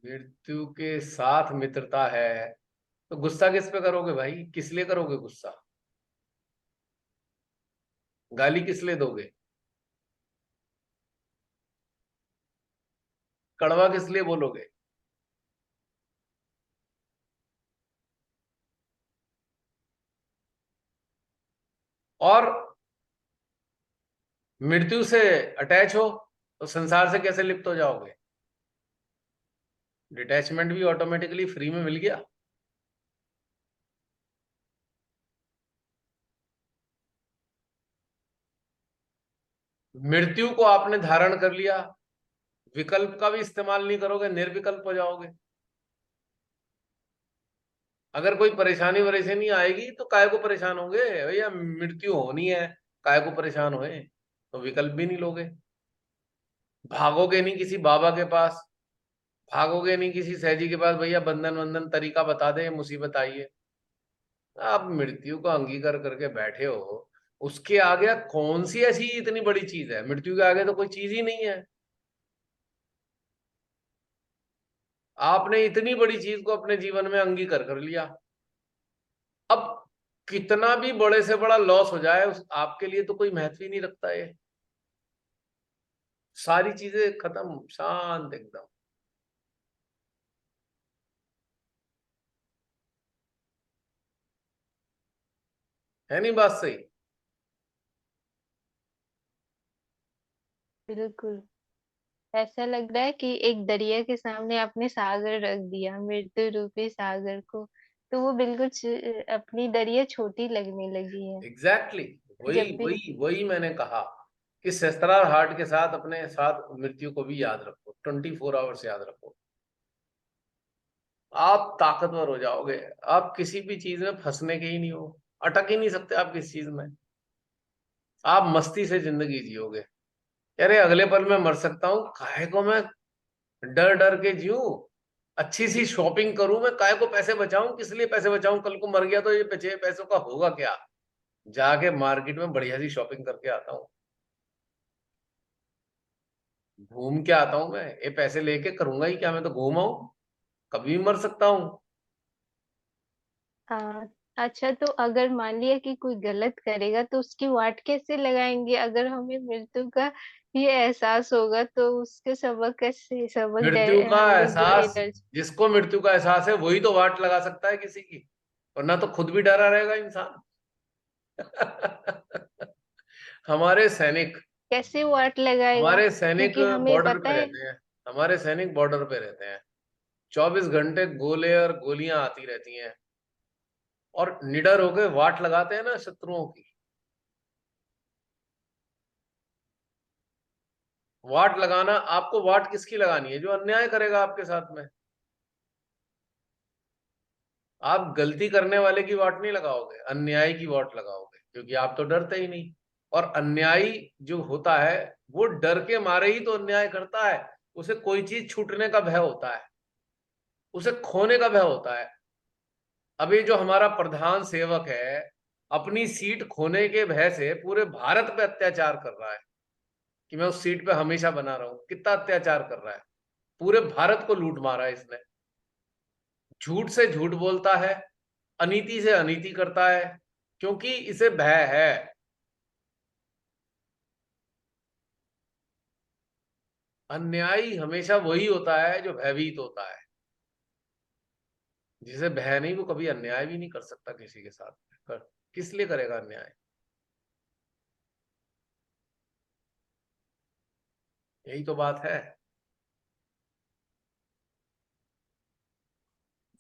मृत्यु के साथ मित्रता है तो गुस्सा किस पे करोगे भाई? किस लिए करोगे गुस्सा? गाली किस लिए दोगे? कड़वा किस लिए बोलोगे? और मृत्यु से अटैच हो तो संसार से कैसे लिप्त हो जाओगे? डिटैचमेंट भी ऑटोमेटिकली फ्री में मिल गया। मृत्यु को आपने धारण कर लिया, विकल्प का भी इस्तेमाल नहीं करोगे, निर्विकल्प हो जाओगे। अगर कोई परेशानी वरेशानी आएगी तो काय को परेशान होगे भैया? मृत्यु होनी है, काय को परेशान होए? तो विकल्प भी नहीं लोगे। भागोगे नहीं किसी बाबा के पास, भागोगे नहीं किसी सहजी के पास, भैया बंधन वंदन तरीका बता दे, मुसीबत आई है। आप मृत्यु को अंगीकार करके बैठे हो। उसके आगे कौन सी ऐसी इतनी बड़ी चीज है? मृत्यु के आगे तो कोई चीज ही नहीं है। आपने इतनी बड़ी चीज को अपने जीवन में अंगीकार कर लिया। अब कितना भी बड़े से बड़ा लॉस हो जाए, उस आपके लिए तो कोई महत्व ही नहीं रखता है। सारी चीजें खत्म, शांत एकदम। है नहीं बात सही? बिल्कुल। ऐसा लग रहा है कि एक दरिया के सामने आपने सागर रख दिया, मृत्यु रूपी सागर को, तो वो बिल्कुल अपनी दरिया छोटी लगने लगी है। Exactly exactly। वही जब भी वही वही मैंने कहा कि सहस्त्रार हार्ट के साथ अपने साथ मृत्यु को भी याद रखो, 24 आवर्स याद रखो। आप ताकतवर हो जाओगे। आप किसी भी चीज में फंसने के ही नहीं हो, अटक ही नहीं सकते आप किस चीज में। आप मस्ती से जिंदगी जियोगे। अरे अगले पल में मर सकता हूँ, काहे को मैं डर डर के जीऊं? अच्छी सी शॉपिंग करूं मैं, काहे को पैसे बचाऊं? किस लिए पैसे बचाऊं? कल को मर गया तो ये बचे पैसों का होगा क्या? जाके मार्केट में बढ़िया सी शॉपिंग करके आता हूँ, घूम के आता हूँ। मैं ये पैसे लेके करूंगा ही क्या? मैं तो घूम आऊं, कभी भी मर सकता हूँ। हाँ, अच्छा, तो अगर मान लिया कि कोई गलत करेगा तो उसकी वाट कैसे लगाएंगे? अगर हमें मृत्यु का ये एहसास होगा तो उसके सबक कैसे सबक मृत्यु का हम लोग जो एहसास, एनर्जी। जिसको मृत्यु का एहसास है वही तो वाट लगा सकता है किसी की, वरना तो खुद भी डरा रहेगा इंसान। हमारे सैनिक कैसे वाट लगाएगा? हमारे सैनिक क्योंकि हमें बॉर्डर पता पे है। रहते हैं। हमारे सैनिक बॉर्डर पे रहते हैं, 24 घंटे गोले और गोलियां आती रहती हैं, और निडर होकर वाट लगाते हैं ना शत्रुओं की। वाट लगाना, आपको वाट किसकी लगानी है? जो अन्याय करेगा आपके साथ में। आप गलती करने वाले की वाट नहीं लगाओगे, अन्यायी की वाट लगाओगे, क्योंकि आप तो डरते ही नहीं। और अन्यायी जो होता है वो डर के मारे ही तो अन्याय करता है। उसे कोई चीज छूटने का भय होता है, उसे खोने का भय होता है। अभी जो हमारा प्रधान सेवक है, अपनी सीट खोने के भय से पूरे भारत पे अत्याचार कर रहा है कि मैं उस सीट पे हमेशा बना रहूं। कितना अत्याचार कर रहा है, पूरे भारत को लूट मारा है इसने। झूठ से झूठ बोलता है, अनीति से अनीति करता है, क्योंकि इसे भय है। अन्यायी हमेशा वही होता है जो भयभीत होता है। जिसे भय नहीं वो कभी अन्याय भी नहीं कर सकता किसी के साथ। किस लिए करेगा अन्याय? यही तो बात है,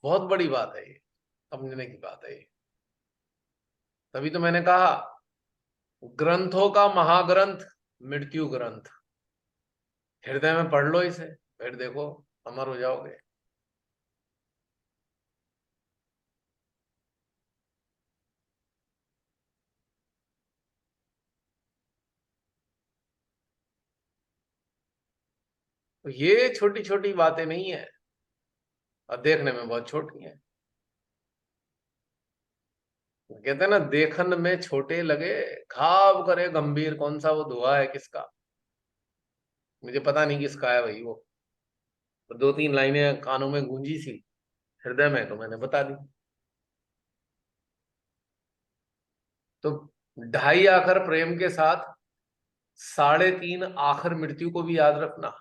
बहुत बड़ी बात है ये, समझने की बात है ये। तभी तो मैंने कहा, ग्रंथों का महाग्रंथ मृत्यु ग्रंथ, हृदय में पढ़ लो इसे, फिर देखो अमर हो जाओगे। तो ये छोटी छोटी बातें नहीं है, और देखने में बहुत छोटी है। कहते हैं ना, देखन में छोटे लगे घाव करे गंभीर। कौन सा वो दुआ है, किसका? मुझे पता नहीं किसका है भाई वो, तो 2-3 लाइनें कानों में गूंजी सी, हृदय में, तो मैंने बता दी। तो 2.5 आखर प्रेम के साथ 3.5 आखर मृत्यु को भी याद रखना।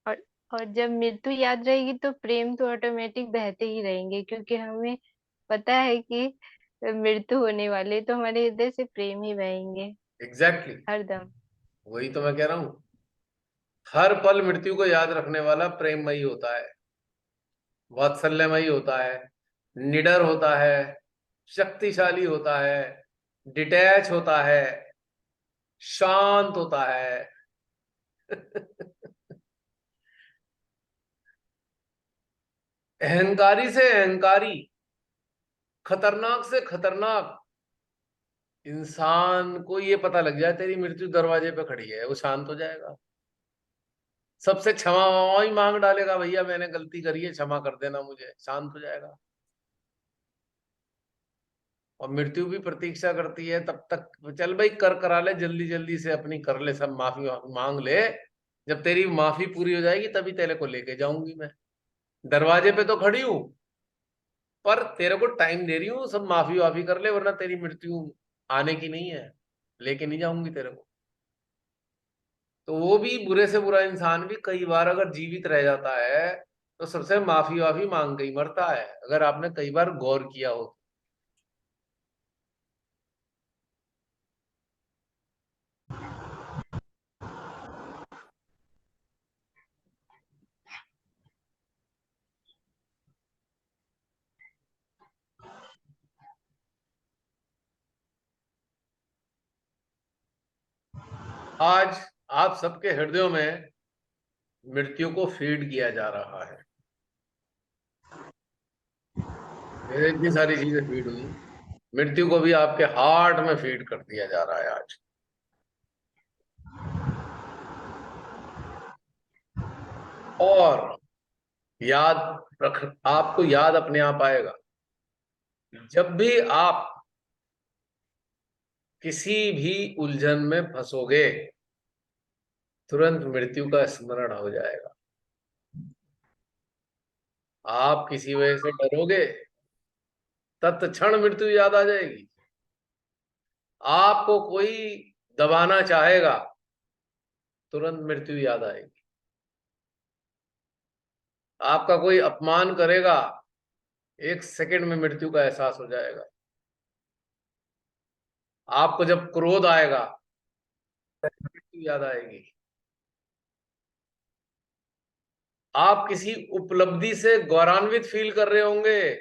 और और जब मृत्यु याद रहेगी तो प्रेम तो ऑटोमेटिक बहते ही रहेंगे, क्योंकि हमें पता है कि मृत्यु होने वाली है, तो हमारे हृदय से प्रेम ही बहेंगे एग्जैक्टली exactly, हरदम। वही तो मैं कह रहा हूं। हर पल मृत्यु को याद रखने वाला प्रेममयी होता है, वात्सल्यमयी होता है, निडर होता है, शक्तिशाली होता है, डिटैच होता है, शांत होता है। अहंकारी से अहंकारी, खतरनाक से खतरनाक इंसान को ये पता लग जाए तेरी मृत्यु दरवाजे पे खड़ी है, वो शांत हो जाएगा। सबसे क्षमा वमा ही मांग डालेगा, भैया मैंने गलती करी है, क्षमा कर देना मुझे, शांत हो जाएगा। और मृत्यु भी प्रतीक्षा करती है तब तक, चल भाई कर करा ले, जल्दी जल्दी से अपनी कर ले, सब माफी मांग ले। जब तेरी माफी पूरी हो जाएगी तभी तेरे को लेके जाऊंगी मैं। दरवाजे पे तो खड़ी हूं, पर तेरे को टाइम दे रही हूँ, सब माफी वाफी कर ले, वरना तेरी मृत्यु आने की नहीं है, लेके नहीं जाऊंगी तेरे को। तो वो भी, बुरे से बुरा इंसान भी कई बार अगर जीवित रह जाता है तो सबसे माफी वाफी मांग के ही मरता है, अगर आपने कई बार गौर किया हो। आज आप सबके हृदयों में मृत्यु को फीड किया जा रहा है। ये इतनी सारी चीजें फीड हुई, मृत्यु को भी आपके हार्ट में फीड कर दिया जा रहा है आज। और याद रख, आपको याद अपने आप आएगा, जब भी आप किसी भी उलझन में फंसोगे तुरंत मृत्यु का स्मरण हो जाएगा। आप किसी वजह से डरोगे, तत्क्षण मृत्यु याद आ जाएगी। आपको कोई दबाना चाहेगा, तुरंत मृत्यु याद आएगी। आपका कोई अपमान करेगा, 1 सेकंड में मृत्यु का एहसास हो जाएगा। आपको जब क्रोध आएगा, मृत्यु याद आएगी। आप किसी उपलब्धि से गौरवान्वित फील कर रहे होंगे,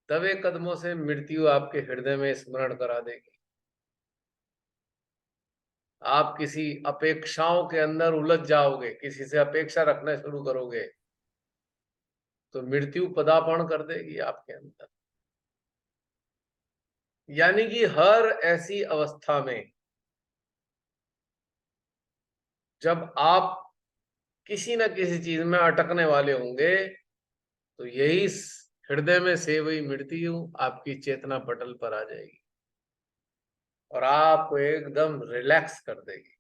दबे कदमों से मृत्यु आपके हृदय में स्मरण करा देगी। आप किसी अपेक्षाओं के अंदर उलझ जाओगे, किसी से अपेक्षा रखना शुरू करोगे, तो मृत्यु पदार्पण कर देगी आपके अंदर। यानी कि हर ऐसी अवस्था में जब आप किसी न किसी चीज में अटकने वाले होंगे, तो यही हृदय में से हुई मृत्यु आपकी चेतना पटल पर आ जाएगी और आपको एकदम रिलैक्स कर देगी,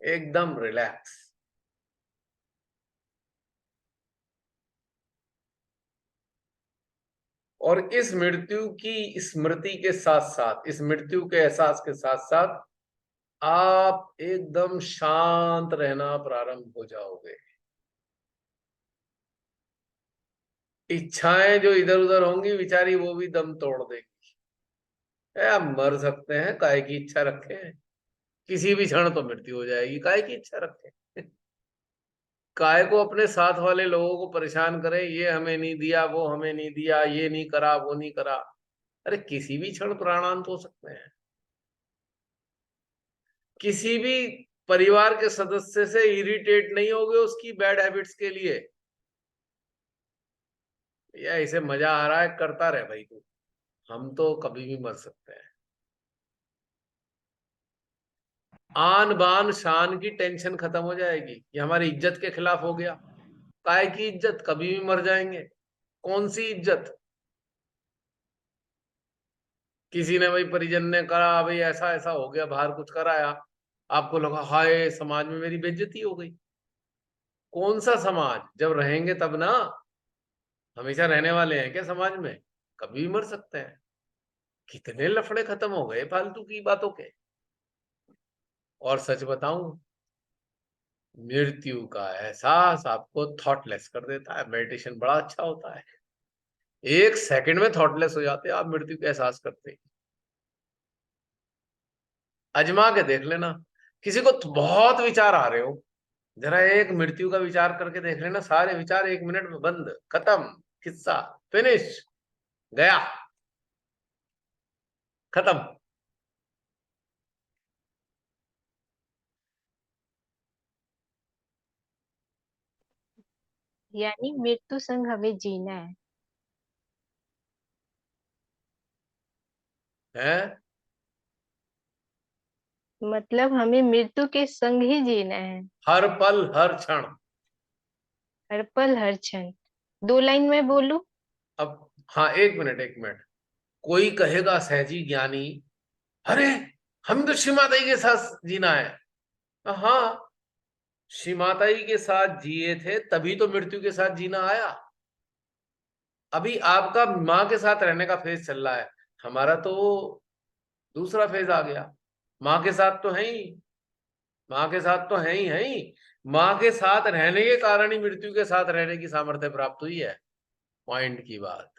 एकदम रिलैक्स। और इस मृत्यु की स्मृति के साथ साथ, इस मृत्यु के एहसास के साथ साथ आप एकदम शांत रहना प्रारंभ हो जाओगे। इच्छाएं जो इधर उधर होंगी बेचारी, वो भी दम तोड़ देगी। आप मर सकते हैं, काहे की इच्छा रखे हैं? किसी भी क्षण तो मृत्यु हो जाएगी, काहे की इच्छा रखे? काय को अपने साथ वाले लोगों को परेशान करें, ये हमें नहीं दिया, वो हमें नहीं दिया, ये नहीं करा, वो नहीं करा। अरे किसी भी क्षण प्राणांत हो सकते हैं। किसी भी परिवार के सदस्य से इरिटेट नहीं होगे उसकी बैड हैबिट्स के लिए, या इसे मजा आ रहा है करता रहे भाई तू, हम तो कभी भी मर सकते हैं। आन बान शान की टेंशन खत्म हो जाएगी। ये हमारी इज्जत के खिलाफ हो गया। काय की इज्जत, कभी भी मर जाएंगे। कौन सी इज्जत? किसी ने भाई परिजन ने कहा भाई ऐसा ऐसा हो गया, बाहर कुछ कराया, आपको लगा हाय समाज में मेरी बेइज्जती हो गई। कौन सा समाज? जब रहेंगे तब ना। हमेशा रहने वाले हैं क्या समाज में? कभी भी मर सकते हैं। कितने लफड़े खत्म हो गए फालतू की बातों के। और सच बताऊं, मृत्यु का एहसास आपको थॉटलेस कर देता है। मेडिटेशन बड़ा अच्छा होता है, 1 सेकंड में थॉटलेस हो जाते हैं आप मृत्यु का एहसास करते ही। अजमा के देख लेना। किसी को बहुत विचार आ रहे हो, जरा एक मृत्यु का विचार करके देख लेना, सारे विचार 1 मिनट में बंद, खत्म, किस्सा फिनिश, गया, खत्म। यानी मृत्यु संग हमें जीना है। है मतलब हमें मृत्यु के संग ही जीना है, हर पल हर क्षण। हर पल हर क्षण। 2 लाइन में बोलूं? अब हाँ, 1 मिनट 1 मिनट। कोई कहेगा सहजी ज्ञानी, अरे हम तो श्री माता जी के साथ जीना है। हाँ, श्री माता जी के साथ जिए थे तभी तो मृत्यु के साथ जीना आया। अभी आपका माँ के साथ रहने का फेज चल रहा है, हमारा तो दूसरा फेज आ गया। माँ के साथ तो है ही, माँ के साथ तो है ही। माँ के साथ रहने के कारण ही मृत्यु के साथ रहने की सामर्थ्य प्राप्त हुई है। पॉइंट की बात।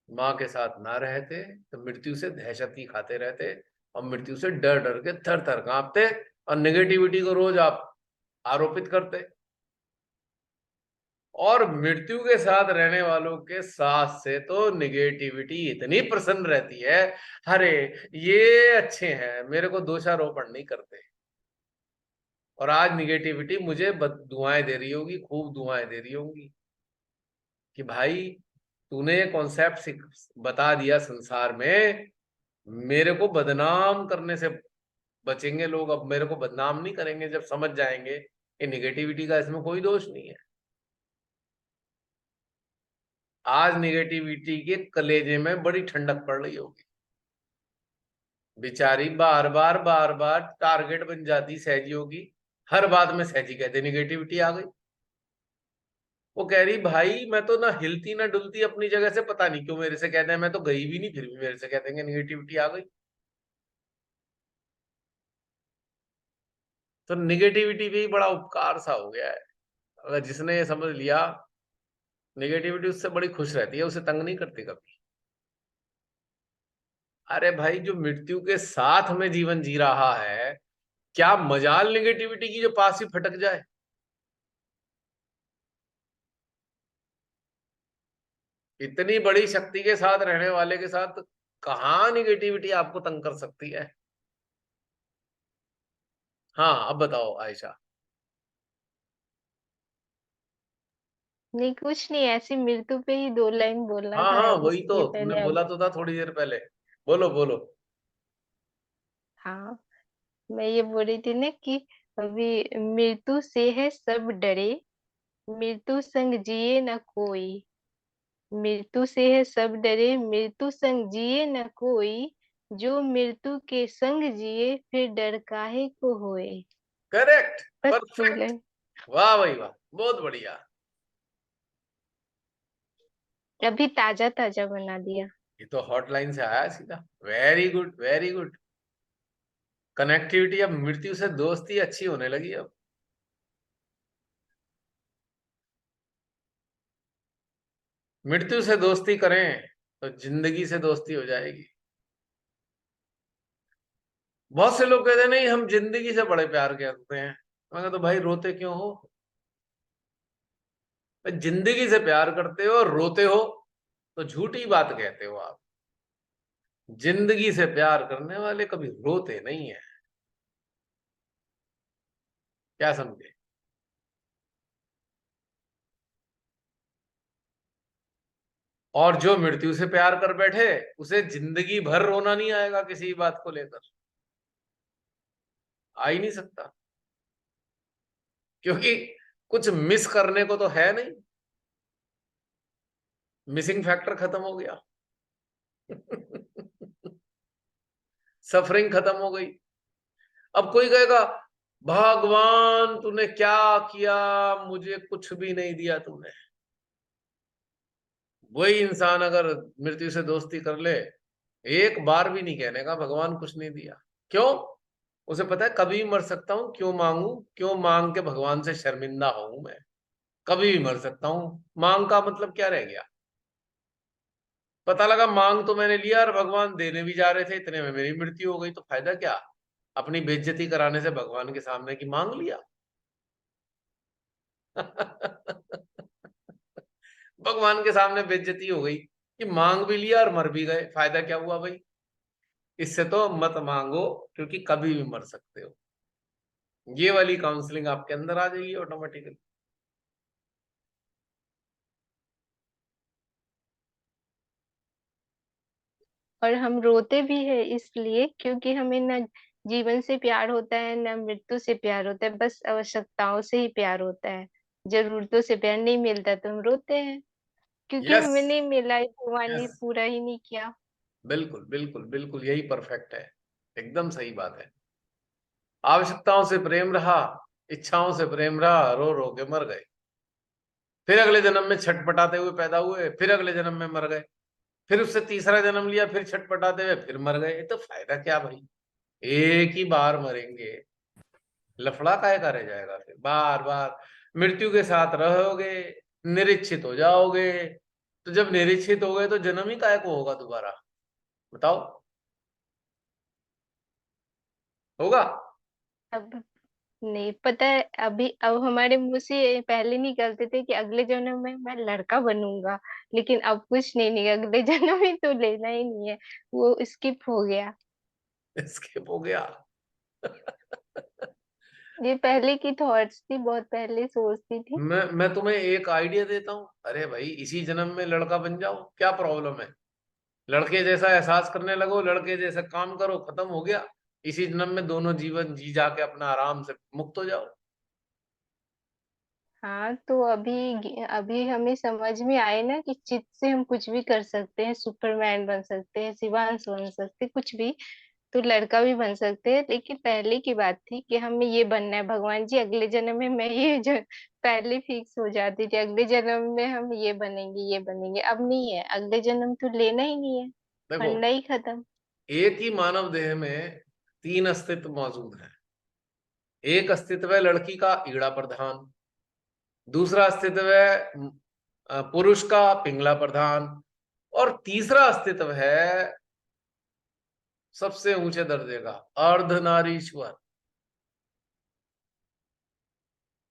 माँ के साथ ना रहते तो मृत्यु से दहशत ही खाते रहते, और मृत्यु से डर डर के थर थर कांपते, और नेगेटिविटी को रोज आप आरोपित करते। और मृत्यु के साथ रहने वालों के साथ से तो नेगेटिविटी इतनी प्रसन्न रहती है, अरे ये अच्छे हैं, मेरे को दोषारोपण नहीं करते। और आज निगेटिविटी मुझे दुआएं दे रही होगी, खूब दुआएं दे रही होंगी कि भाई तूने ये कॉन्सेप्ट बता दिया संसार में, मेरे को बदनाम करने से बचेंगे लोग। अब मेरे को बदनाम नहीं करेंगे जब समझ जाएंगे कि निगेटिविटी का इसमें कोई दोष नहीं है। आज निगेटिविटी के कलेजे में बड़ी ठंडक पड़ रही होगी। बेचारी बार बार टारगेट बन जाती सहजियों की। हर बात में सहजी कहते निगेटिविटी आ गई। वो कह रही भाई मैं तो ना हिलती ना डुलती अपनी जगह से, पता नहीं क्यों मेरे से कहते हैं, मैं तो गई भी नहीं फिर भी मेरे से कहते हैं निगेटिविटी आ गई। तो निगेटिविटी भी बड़ा उपकार सा हो गया है। अगर जिसने ये समझ लिया, निगेटिविटी उससे बड़ी खुश रहती है, उसे तंग नहीं करती कभी। अरे भाई जो मृत्यु के साथ में जीवन जी रहा है, क्या मजाल निगेटिविटी की जो पास ही फटक जाए। इतनी बड़ी शक्ति के साथ रहने वाले के साथ कहाँ निगेटिविटी आपको तंग कर सकती है। हाँ अब बताओ आयशा। नहीं, कुछ नहीं, ऐसी मृत्यु पे ही 2 लाइन बोलना हाँ था हाँ वही तो इसलिए तुमने पहले अब। बोला तो था थोड़ी देर पहले। बोलो बोलो। हाँ, मैं ये बोल रही थी ना कि अभी मृत्यु से है सब डरे, मृत्यु संग जिए न कोई। मृत्यु से है सब डरे, मृत्यु संग जिए न कोई। जो मृत्यु के संग जिए फिर डर काहे को होए। करेक्ट। बस दो परफेक्ट। लाइन वाह भाई वाह, बहुत बढ़िया। अभी ताजा ताजा बना दिया। ये तो हॉटलाइन से आया सीधा। Very good very good. Connectivity अब मृत्यु से दोस्ती अच्छी होने लगी अब। मृत्यु से दोस्ती करें तो जिंदगी से दोस्ती हो जाएगी। बहुत से लोग कहते हैं नहीं हम जिंदगी से बड़े प्यार करते हैं। मैं कहता तो भाई रोते क्यों हो। जिंदगी से प्यार करते हो और रोते हो तो झूठी बात कहते हो आप। जिंदगी से प्यार करने वाले कभी रोते नहीं है। क्या समझे। और जो मृत्यु से प्यार कर बैठे उसे जिंदगी भर रोना नहीं आएगा किसी बात को लेकर। आ ही नहीं सकता, क्योंकि कुछ मिस करने को तो है नहीं। मिसिंग फैक्टर खत्म हो गया। सफरिंग खत्म हो गई। अब कोई कहेगा भगवान तूने क्या किया, मुझे कुछ भी नहीं दिया तूने। वही इंसान अगर मृत्यु से दोस्ती कर ले, एक बार भी नहीं कहने का भगवान कुछ नहीं दिया। क्यों। उसे पता है कभी भी मर सकता हूं, क्यों मांगू, क्यों मांग के भगवान से शर्मिंदा हूं मैं। कभी भी मर सकता हूं। मांग का मतलब क्या रह गया। पता लगा मांग तो मैंने लिया और भगवान देने भी जा रहे थे, इतने में मेरी मृत्यु हो गई, तो फायदा क्या। अपनी बेइज्जती कराने से भगवान के सामने की मांग लिया। भगवान के सामने बेइज्जती हो गई कि मांग भी लिया और मर भी गए, फायदा क्या हुआ भाई। इससे तो मत मांगो, क्योंकि कभी भी मर सकते हो। ये वाली काउंसलिंग आपके अंदर आ जाएगी ऑटोमेटिकली। और हम रोते भी है इसलिए क्योंकि हमें ना जीवन से प्यार होता है ना मृत्यु से प्यार होता है, बस आवश्यकताओं से ही प्यार होता है। जरूरतों से प्यार नहीं मिलता तो हम रोते हैं, क्योंकि यस हमें नहीं मिला, ये भगवान ने यस, पूरा ही नहीं किया। बिल्कुल बिल्कुल बिल्कुल यही परफेक्ट है। एकदम सही बात है। आवश्यकताओं से प्रेम रहा, इच्छाओं से प्रेम रहा, रो रो के मर गए। फिर अगले जन्म में छटपटाते हुए पैदा हुए, फिर अगले जन्म में मर गए। फिर उससे तीसरा जन्म लिया, फिर छटपटाते हुए फिर मर गए। तो फायदा क्या भाई। एक ही बार मरेंगे, लफड़ा काहे का रह जाएगा फिर बार बार। मृत्यु के साथ रहोगे, निरीक्षित हो जाओगे। तो जब निरीक्षित हो गए तो जन्म ही काहे को होगा दोबारा। बताओ। होगा। अब नहीं पता है, अभी अब हमारे मुंह से पहले निकलते थे कि अगले जन्म में मैं लड़का बनूंगा, लेकिन अब कुछ नहीं अगले जन्म में तो लेना ही नहीं है, वो स्किप हो गया। स्किप हो गया। ये पहले की थॉट्स थी, बहुत पहले सोचती थी। मैं तुम्हें एक आइडिया देता हूँ। अरे भाई इसी जन्म में लड़का बन जाओ, क्या प्रॉब्लम है। लड़के जैसा एहसास करने लगो, लड़के जैसा काम करो, खत्म हो गया। इसी जन्म में दोनों जीवन जी जाके अपना आराम से मुक्त हो जाओ। हाँ, तो अभी अभी हमें समझ में आए ना कि चित से हम कुछ भी कर सकते हैं, सुपरमैन बन सकते हैं, शिवांश बन सकते हैं, कुछ भी। तो लड़का भी बन सकते हैं, लेकिन पहले की बात थी कि हमें ये बनना है, भगवान जी अगले जन्म में मैं ये जो पहले फिक्स हो जाती थी, अगले जन्म में हम ये बनेंगे ये बनेंगे। अब नहीं है, अगले जन्म तो लेना ही नहीं है, देखो, फंडा ही खत्म। एक ही मानव देह में 3 अस्तित्व मौजूद हैं। एक अस्तित्व है लड़की का ईड़ा प्रधान, दूसरा अस्तित्व है पुरुष का पिंगला प्रधान, और तीसरा अस्तित्व है सबसे ऊंचे दर्जे का अर्धनारीश्वर।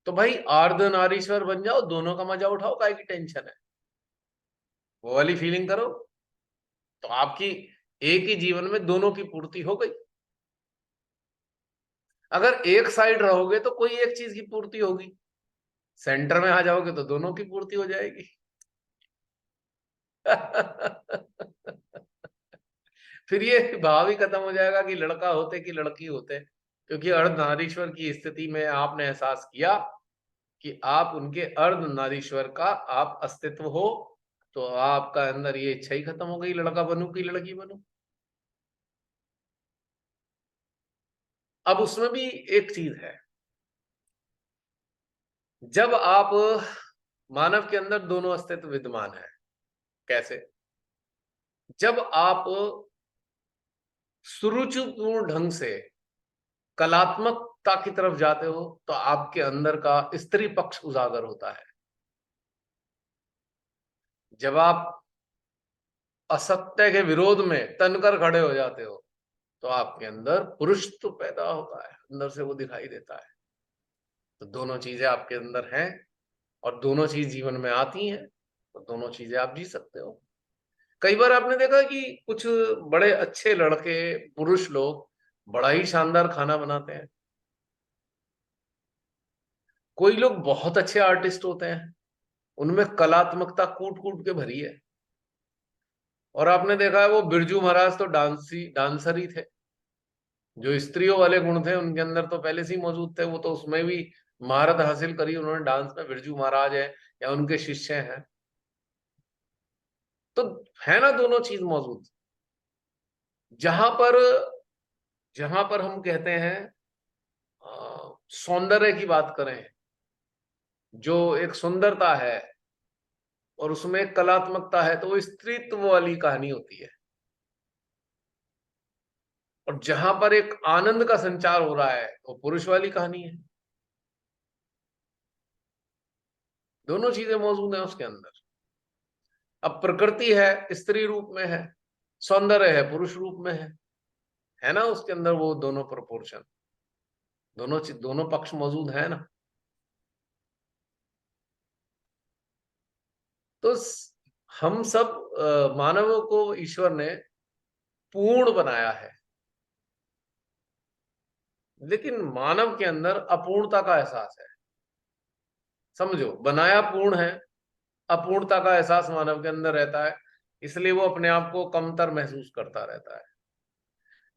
तो भाई अर्धनारीश्वर बन जाओ, दोनों का मजा उठाओ, काहे की टेंशन है, वो वाली फीलिंग करो, तो आपकी एक ही जीवन में दोनों की पूर्ति हो गई। अगर एक साइड रहोगे तो कोई एक चीज की पूर्ति होगी, सेंटर में आ जाओगे तो दोनों की पूर्ति हो जाएगी। फिर ये भाव ही खत्म हो जाएगा कि लड़का होते कि लड़की होते, क्योंकि अर्धनारीश्वर की स्थिति में आपने एहसास किया कि आप उनके अर्धनारीश्वर का आप अस्तित्व हो, तो आपका अंदर ये इच्छा ही खत्म हो गई, लड़का बनूं कि लड़की बनूं। अब उसमें भी एक चीज है, जब आप मानव के अंदर दोनों अस्तित्व विद्यमान है। कैसे? जब आप सुरुचिपूर्ण ढंग से कलात्मकता की तरफ जाते हो तो आपके अंदर का स्त्री पक्ष उजागर होता है। जब आप असत्य के विरोध में तनकर खड़े हो जाते हो तो आपके अंदर पुरुष तो पैदा होता है, अंदर से वो दिखाई देता है। तो दोनों चीजें आपके अंदर हैं और दोनों चीज जीवन में आती हैं, तो दोनों चीजें आप जी सकते हो। कई बार आपने देखा कि कुछ बड़े अच्छे लड़के पुरुष लोग बड़ा ही शानदार खाना बनाते हैं, कोई लोग बहुत अच्छे आर्टिस्ट होते हैं, उनमें कलात्मकता कूट कूट के भरी है, और आपने देखा है वो बिरजू महाराज तो डांसर ही थे। जो स्त्रियों वाले गुण थे उनके अंदर तो पहले से ही मौजूद थे, वो तो उसमें भी महारत हासिल करी उन्होंने डांस में। बिरजू महाराज है या उनके शिष्य हैं, तो है ना दोनों चीज मौजूद। जहां पर जहां पर हम कहते हैं सौंदर्य की बात करें, जो एक सुंदरता है और उसमें एक कलात्मकता है, तो वो स्त्रीत्व वाली कहानी होती है। और जहां पर एक आनंद का संचार हो रहा है वो पुरुष वाली कहानी है। दोनों चीजें मौजूद हैं उसके अंदर। अब प्रकृति है स्त्री रूप में है, सौंदर्य है पुरुष रूप में है ना उसके अंदर वो दोनों प्रोपोर्शन, दोनों पक्ष मौजूद है ना। तो हम सब मानवों को ईश्वर ने पूर्ण बनाया है, लेकिन मानव के अंदर अपूर्णता का एहसास है। समझो, बनाया पूर्ण है, अपूर्णता का एहसास मानव के अंदर रहता है, इसलिए वो अपने आप को कमतर महसूस करता रहता है।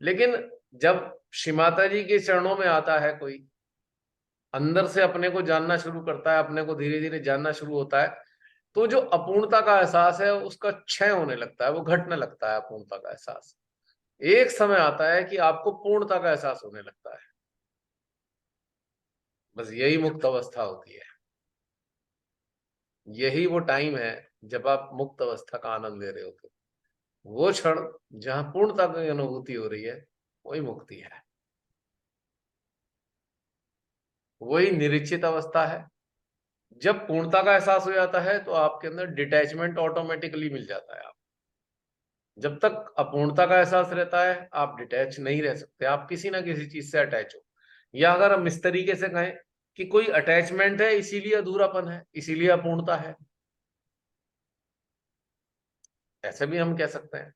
लेकिन जब श्री माता जी के चरणों में आता है कोई, अंदर से अपने को जानना शुरू करता है, अपने को धीरे धीरे जानना शुरू होता है, तो जो अपूर्णता का एहसास है उसका क्षय होने लगता है, वो घटने लगता है अपूर्णता का एहसास। एक समय आता है कि आपको पूर्णता का एहसास होने लगता है। बस यही मुक्त अवस्था होती है, यही वो टाइम है जब आप मुक्त अवस्था का आनंद ले रहे होते हो। वो क्षण जहां पूर्णता की अनुभूति हो रही है वही मुक्ति है, वही निरीक्षित अवस्था है। जब पूर्णता का एहसास हो जाता है तो आपके अंदर डिटैचमेंट ऑटोमेटिकली मिल जाता है। आप जब तक अपूर्णता का एहसास रहता है आप डिटैच नहीं रह सकते, आप किसी ना किसी चीज से अटैच हो। या अगर हम इस तरीके से कहें कि कोई अटैचमेंट है इसीलिए अधूरापन है, इसीलिए अपूर्णता है, ऐसे भी हम कह सकते हैं।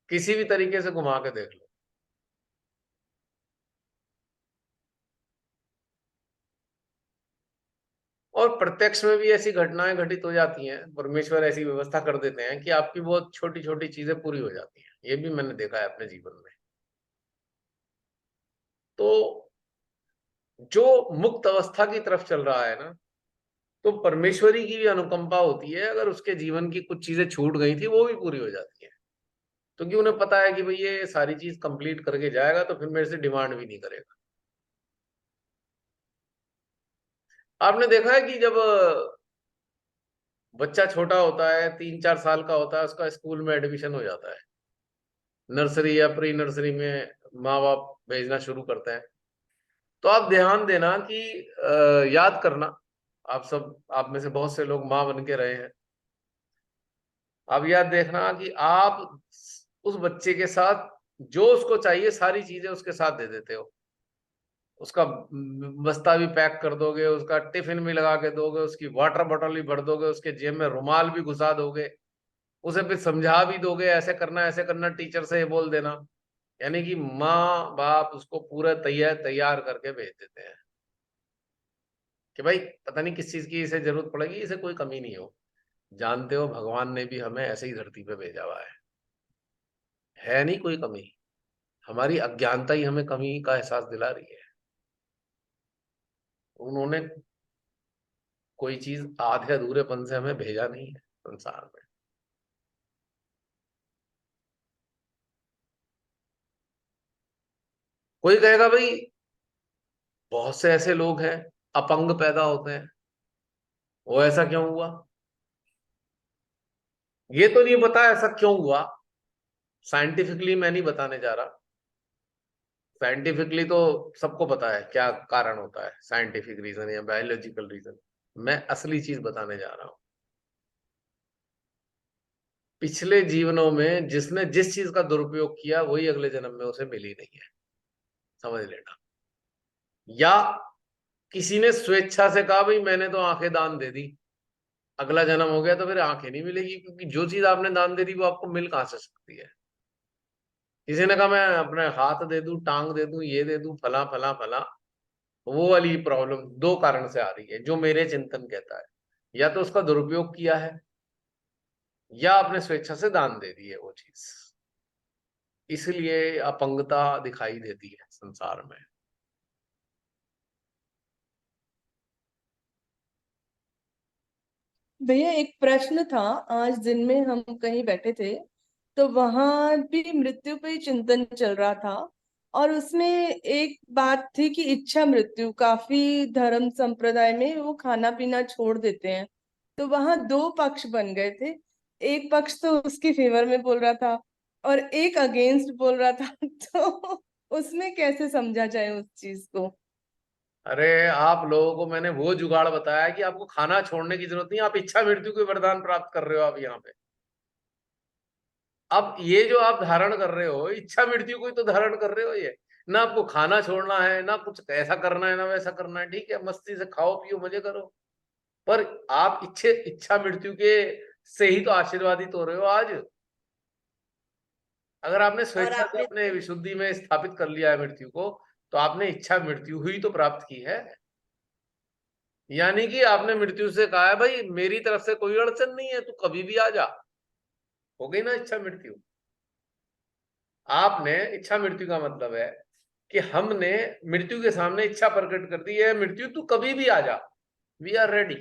किसी भी तरीके से घुमा के देख लो। और प्रत्यक्ष में भी ऐसी घटनाएं घटित हो जाती हैं, परमेश्वर ऐसी व्यवस्था कर देते हैं कि आपकी बहुत छोटी छोटी चीजें पूरी हो जाती हैं। ये भी मैंने देखा है अपने जीवन में। तो जो मुक्त अवस्था की तरफ चल रहा है ना, तो परमेश्वरी की भी अनुकंपा होती है, अगर उसके जीवन की कुछ चीजें छूट गई थी वो भी पूरी हो जाती है, क्योंकि उन्हें पता है कि भाई ये सारी चीज कंप्लीट करके जाएगा तो फिर मेरे से डिमांड भी नहीं करेगा। आपने देखा है कि जब बच्चा छोटा होता है, 3-4 साल का होता है, उसका स्कूल में एडमिशन हो जाता है, नर्सरी या प्री नर्सरी में माँ बाप भेजना शुरू करते हैं, तो आप ध्यान देना कि याद करना, आप में से बहुत से लोग माँ बन के रहे हैं, आप याद देखना कि आप उस बच्चे के साथ जो उसको चाहिए सारी चीजें उसके साथ दे देते हो, उसका बस्ता भी पैक कर दोगे, उसका टिफिन भी लगा के दोगे, उसकी वाटर बॉटल भी भर दोगे, उसके जेब में रुमाल भी घुसा दोगे, उसे फिर समझा भी दोगे ऐसे करना टीचर से ये बोल देना। यानी कि माँ बाप उसको पूरा तैयार करके भेज देते हैं कि भाई पता नहीं किस चीज की इसे जरूरत पड़ेगी, इसे कोई कमी नहीं हो। जानते हो भगवान ने भी हमें ऐसे ही धरती पे भेजा हुआ है नहीं कोई कमी, हमारी अज्ञानता ही हमें कमी का एहसास दिला रही है। उन्होंने कोई चीज आधे अधूरेपन से हमें भेजा नहीं है संसार में। कोई कहेगा भाई बहुत से ऐसे लोग हैं अपंग पैदा होते हैं, वो ऐसा क्यों हुआ? ये तो नहीं पता ऐसा क्यों हुआ, साइंटिफिकली मैं नहीं बताने जा रहा। साइंटिफिकली तो सबको पता है क्या कारण होता है, साइंटिफिक रीजन या बायोलॉजिकल रीजन। मैं असली चीज बताने जा रहा हूं। पिछले जीवनों में जिसने जिस चीज का दुरुपयोग किया वही अगले जन्म में उसे मिली नहीं है, समझ लेना। या किसी ने स्वेच्छा से कहा भाई मैंने तो आंखें दान दे दी, अगला जन्म हो गया तो फिर आंखें नहीं मिलेगी, क्योंकि जो चीज आपने दान दे दी वो आपको मिल कहां से सकती है। किसी ने कहा मैं अपने हाथ दे दूं, टांग दे दूं, ये दे दूं, फला फला फला। वो वाली प्रॉब्लम दो कारण से आ रही है जो मेरे चिंतन कहता है, या तो उसका दुरुपयोग किया है या आपने स्वेच्छा से दान दे दी है वो चीज, इसलिए अपंगता दिखाई देती है संसार में। भैया एक प्रश्न था। आज दिन में हम कहीं बैठे थे तो वहां भी मृत्यु पे ही चिंतन चल रहा था, और उसमें एक बात थी कि इच्छा मृत्यु, काफी धर्म संप्रदाय में वो खाना पीना छोड़ देते हैं। तो वहां दो पक्ष बन गए थे। एक पक्ष तो उसकी फेवर में बोल रहा था और एक अगेंस्ट बोल रहा था तो उसमें कैसे समझा जाए उस चीज को? अरे आप लोगों को मैंने वो जुगाड़ बताया कि आपको खाना छोड़ने की जरूरत नहीं, आप इच्छा मृत्यु के वरदान प्राप्त कर रहे हो आप यहाँ पे। अब ये जो आप धारण कर रहे हो इच्छा मृत्यु को ही तो धारण कर रहे हो। ये ना आपको खाना छोड़ना है ना कुछ ऐसा करना है ना वैसा करना है, ठीक है मस्ती से खाओ पियो मजे करो, पर आप इच्छा मृत्यु के से ही तो आशीर्वादित हो रहे हो आज। अगर आपने और स्वेच्छा से आपने अपने विशुद्धि में स्थापित कर लिया है मृत्यु को, तो आपने इच्छा मृत्यु हुई तो प्राप्त की है। यानी कि आपने मृत्यु से कहा है भाई मेरी तरफ से कोई अड़चन नहीं है, तू कभी भी आ जा। हो गई ना इच्छा मृत्यु। आपने इच्छा मृत्यु का मतलब है कि हमने मृत्यु के सामने इच्छा प्रकट कर दी है, मृत्यु तू कभी भी आ जा, वी आर रेडी।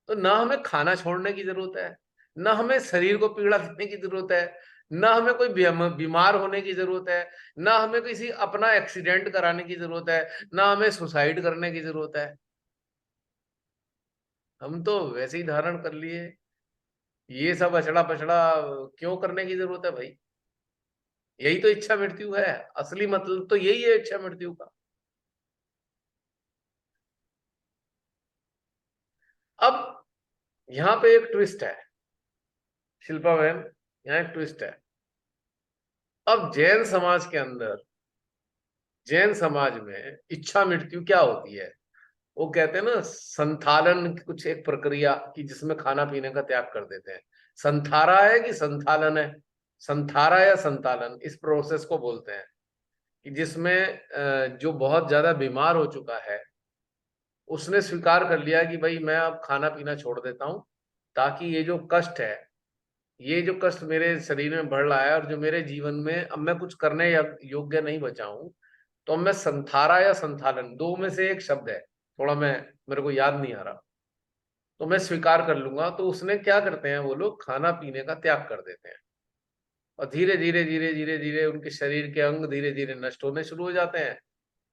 तो ना हमें खाना छोड़ने की जरूरत है, ना हमें शरीर को पीड़ा देने की जरूरत है, ना हमें कोई बीमार होने की जरूरत है, ना हमें किसी अपना एक्सीडेंट कराने की जरूरत है, ना हमें सुसाइड करने की जरूरत है। हम तो वैसे ही धारण कर लिए, ये सब अचड़ा पचड़ा क्यों करने की जरूरत है भाई? यही तो इच्छा मृत्यु है, असली मतलब तो यही है इच्छा मृत्यु का। अब यहाँ पे एक ट्विस्ट है शिल्पा बहन, यहाँ एक ट्विस्ट है। अब जैन समाज में इच्छा मृत्यु क्या होती है? वो कहते हैं ना संथालन की कुछ एक प्रक्रिया की जिसमें खाना पीने का त्याग कर देते हैं। संथारा है कि संथालन है? संथारा या संतालन इस प्रोसेस को बोलते हैं कि जिसमें जो बहुत ज्यादा बीमार हो चुका है उसने स्वीकार कर लिया कि भाई मैं अब खाना पीना छोड़ देता हूं, ताकि ये जो कष्ट है, ये जो कष्ट मेरे शरीर में बढ़ रहा है और जो मेरे जीवन में अब मैं कुछ करने योग्य नहीं बचा हूं, तो अब मैं संथारा या संथालन दो में से एक शब्द है, थोड़ा मैं मेरे को याद नहीं आ रहा, तो मैं स्वीकार कर लूंगा। तो उसने क्या करते हैं वो लोग, खाना पीने का त्याग कर देते हैं, और धीरे धीरे धीरे धीरे धीरे उनके शरीर के अंग धीरे धीरे नष्ट होने शुरू हो जाते हैं।